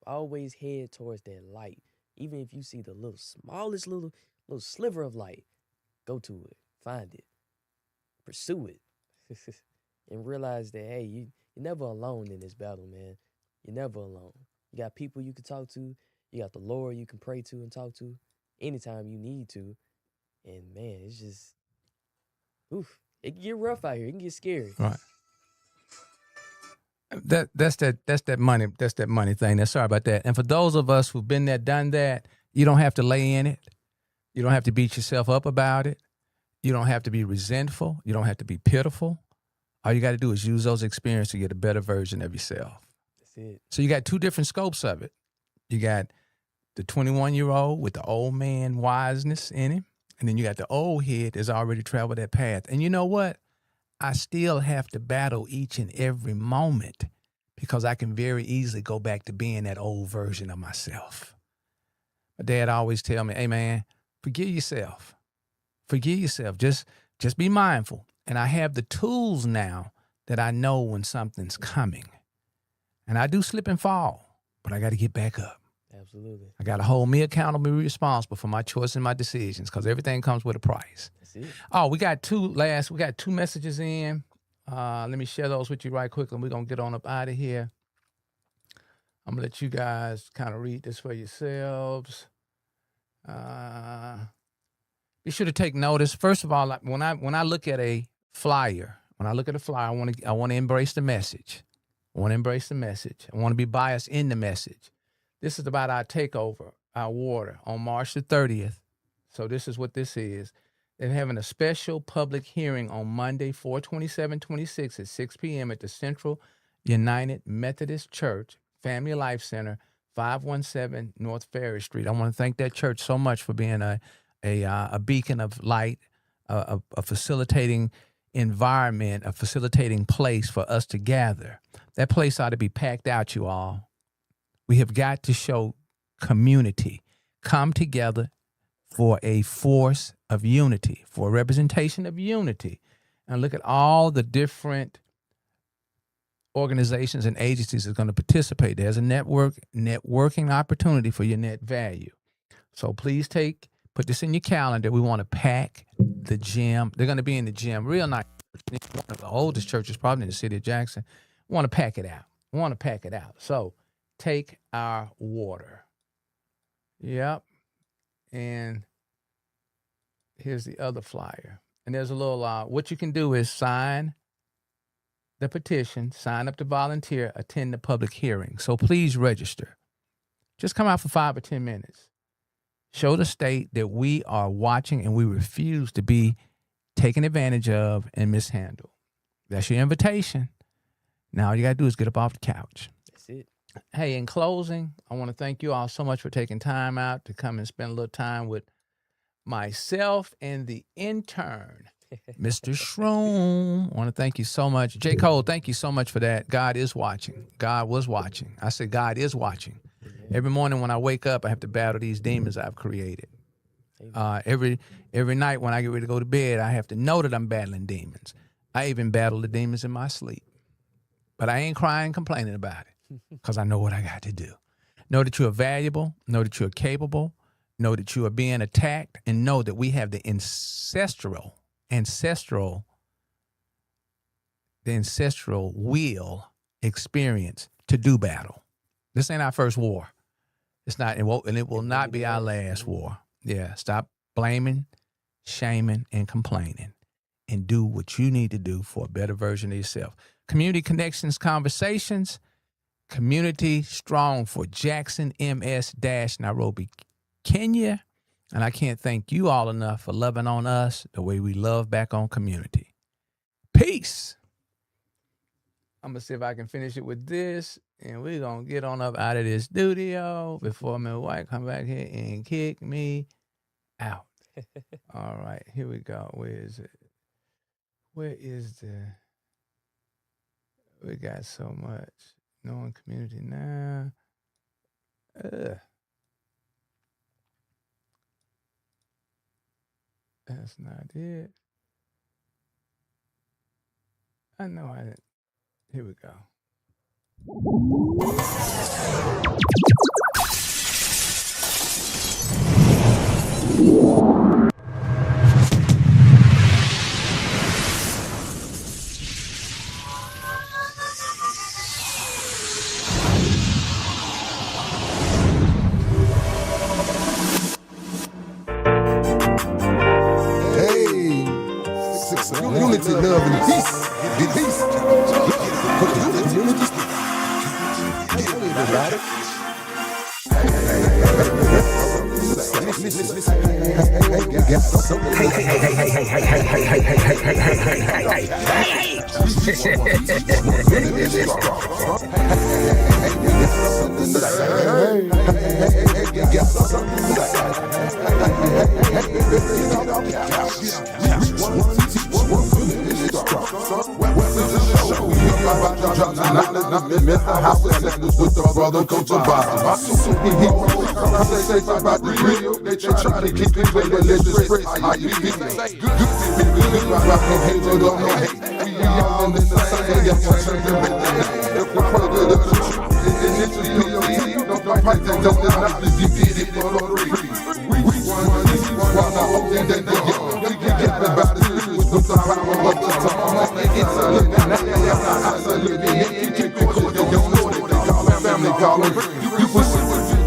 always head towards that light. Even if you see the smallest little sliver of light, go to it, find it, pursue it, and realize that, hey, you're never alone in this battle, man. You're never alone. You got people you can talk to. You got the Lord you can pray to and talk to anytime you need to. And man, it's just, it can get rough out here. It can get scary. Right. That's that money thing. Sorry about that. And for those of us who've been there, done that, you don't have to lay in it. You don't have to beat yourself up about it. You don't have to be resentful. You don't have to be pitiful. All you got to do is use those experiences to get a better version of yourself. That's it. So you got two different scopes of it. You got the 21-year-old with the old man wiseness in him, and then you got the old head that's already traveled that path. And you know what? I still have to battle each and every moment because I can very easily go back to being that old version of myself. My dad always tell me, hey, man, forgive yourself. Forgive yourself. Just be mindful. And I have the tools now that I know when something's coming. And I do slip and fall, but I got to get back up. Absolutely. I got to hold me accountable, be responsible for my choice and my decisions, because everything comes with a price. That's it. Oh, we got two messages in. Let me share those with you right quick, and we're going to get on up out of here. I'm going to let you guys kind of read this for yourselves. Be sure to take notice. First of all, when I look at a flyer, I want to embrace the message. I want to embrace the message. I want to be biased in the message. This is about our takeover, our water, on March the 30th. So this is what this is. They're having a special public hearing on Monday, 4/27/26 at 6 p.m. at the Central United Methodist Church, Family Life Center, 517 North Ferry Street. I want to thank that church so much for being a beacon of light, a facilitating environment, a facilitating place for us to gather. That place ought to be packed out, you all. We have got to show community. Come together for a force of unity, for a representation of unity. And look at all the different organizations and agencies that are going to participate. There's a networking opportunity for your net value. So please put this in your calendar. We want to pack the gym. They're going to be in the gym. Real nice. One of the oldest churches probably in the city of Jackson. We want to pack it out. So take our water. Yep. And here's the other flyer. And there's a little, what you can do is sign the petition, sign up to volunteer, attend the public hearing. So please register. Just come out for 5 or 10 minutes. Show the state that we are watching and we refuse to be taken advantage of and mishandled. That's your invitation. Now all you got to do is get up off the couch. That's it. Hey, in closing, I want to thank you all so much for taking time out to come and spend a little time with myself and the intern, Mr. Shroom. I want to thank you so much. J. Cole, thank you so much for that. God is watching. God was watching. I said God is watching. Every morning when I wake up, I have to battle these demons I've created. Every night when I get ready to go to bed, I have to know that I'm battling demons. I even battle the demons in my sleep. But I ain't crying, complaining about it, because I know what I got to do. Know that you are valuable. Know that you are capable. Know that you are being attacked, and know that we have the ancestral will experience to do battle. This ain't our first war. It's not, and it will not be our last war. Yeah, stop blaming, shaming, and complaining, and do what you need to do for a better version of yourself. Community Connections Conversations, community strong for Jackson, MS-Nairobi, Kenya. And I can't thank you all enough for loving on us the way we love back on community. Peace. I'm going to see if I can finish it with this, and we're going to get on up out of this studio before my wife come back here and kick me out. All right, here we go. Where is it? We got so much. Knowing community now. That's not it. I know I didn't. Here we go. Unity, love, and peace. Peace. Weapons to show. about to drop some knowledge. Mr. House Sanders with the brother Coach Obama. My superhero conversation about the real. They try to keep it clean, but let's just press how you feel. Good people, rock no hate, don't no hate. We all in the same, yes, turn the if the product of the truth is initially don't fight that don't deny this, you did it for the free. We want to hope that they young. We can get about the with the power of the tongue. It's a look at that, it's a look at it. You keep it cool, they don't know it. They call it family, call it. You push it with you,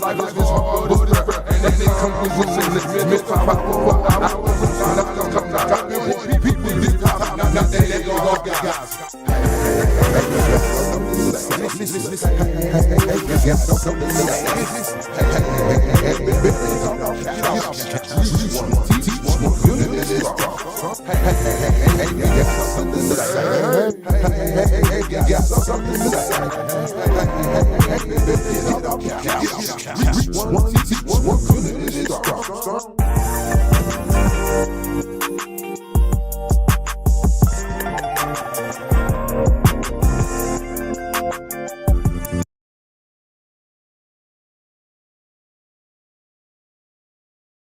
life is hard, but it's fair. And then they come with what's in the power. People live top, now they go off guys. One,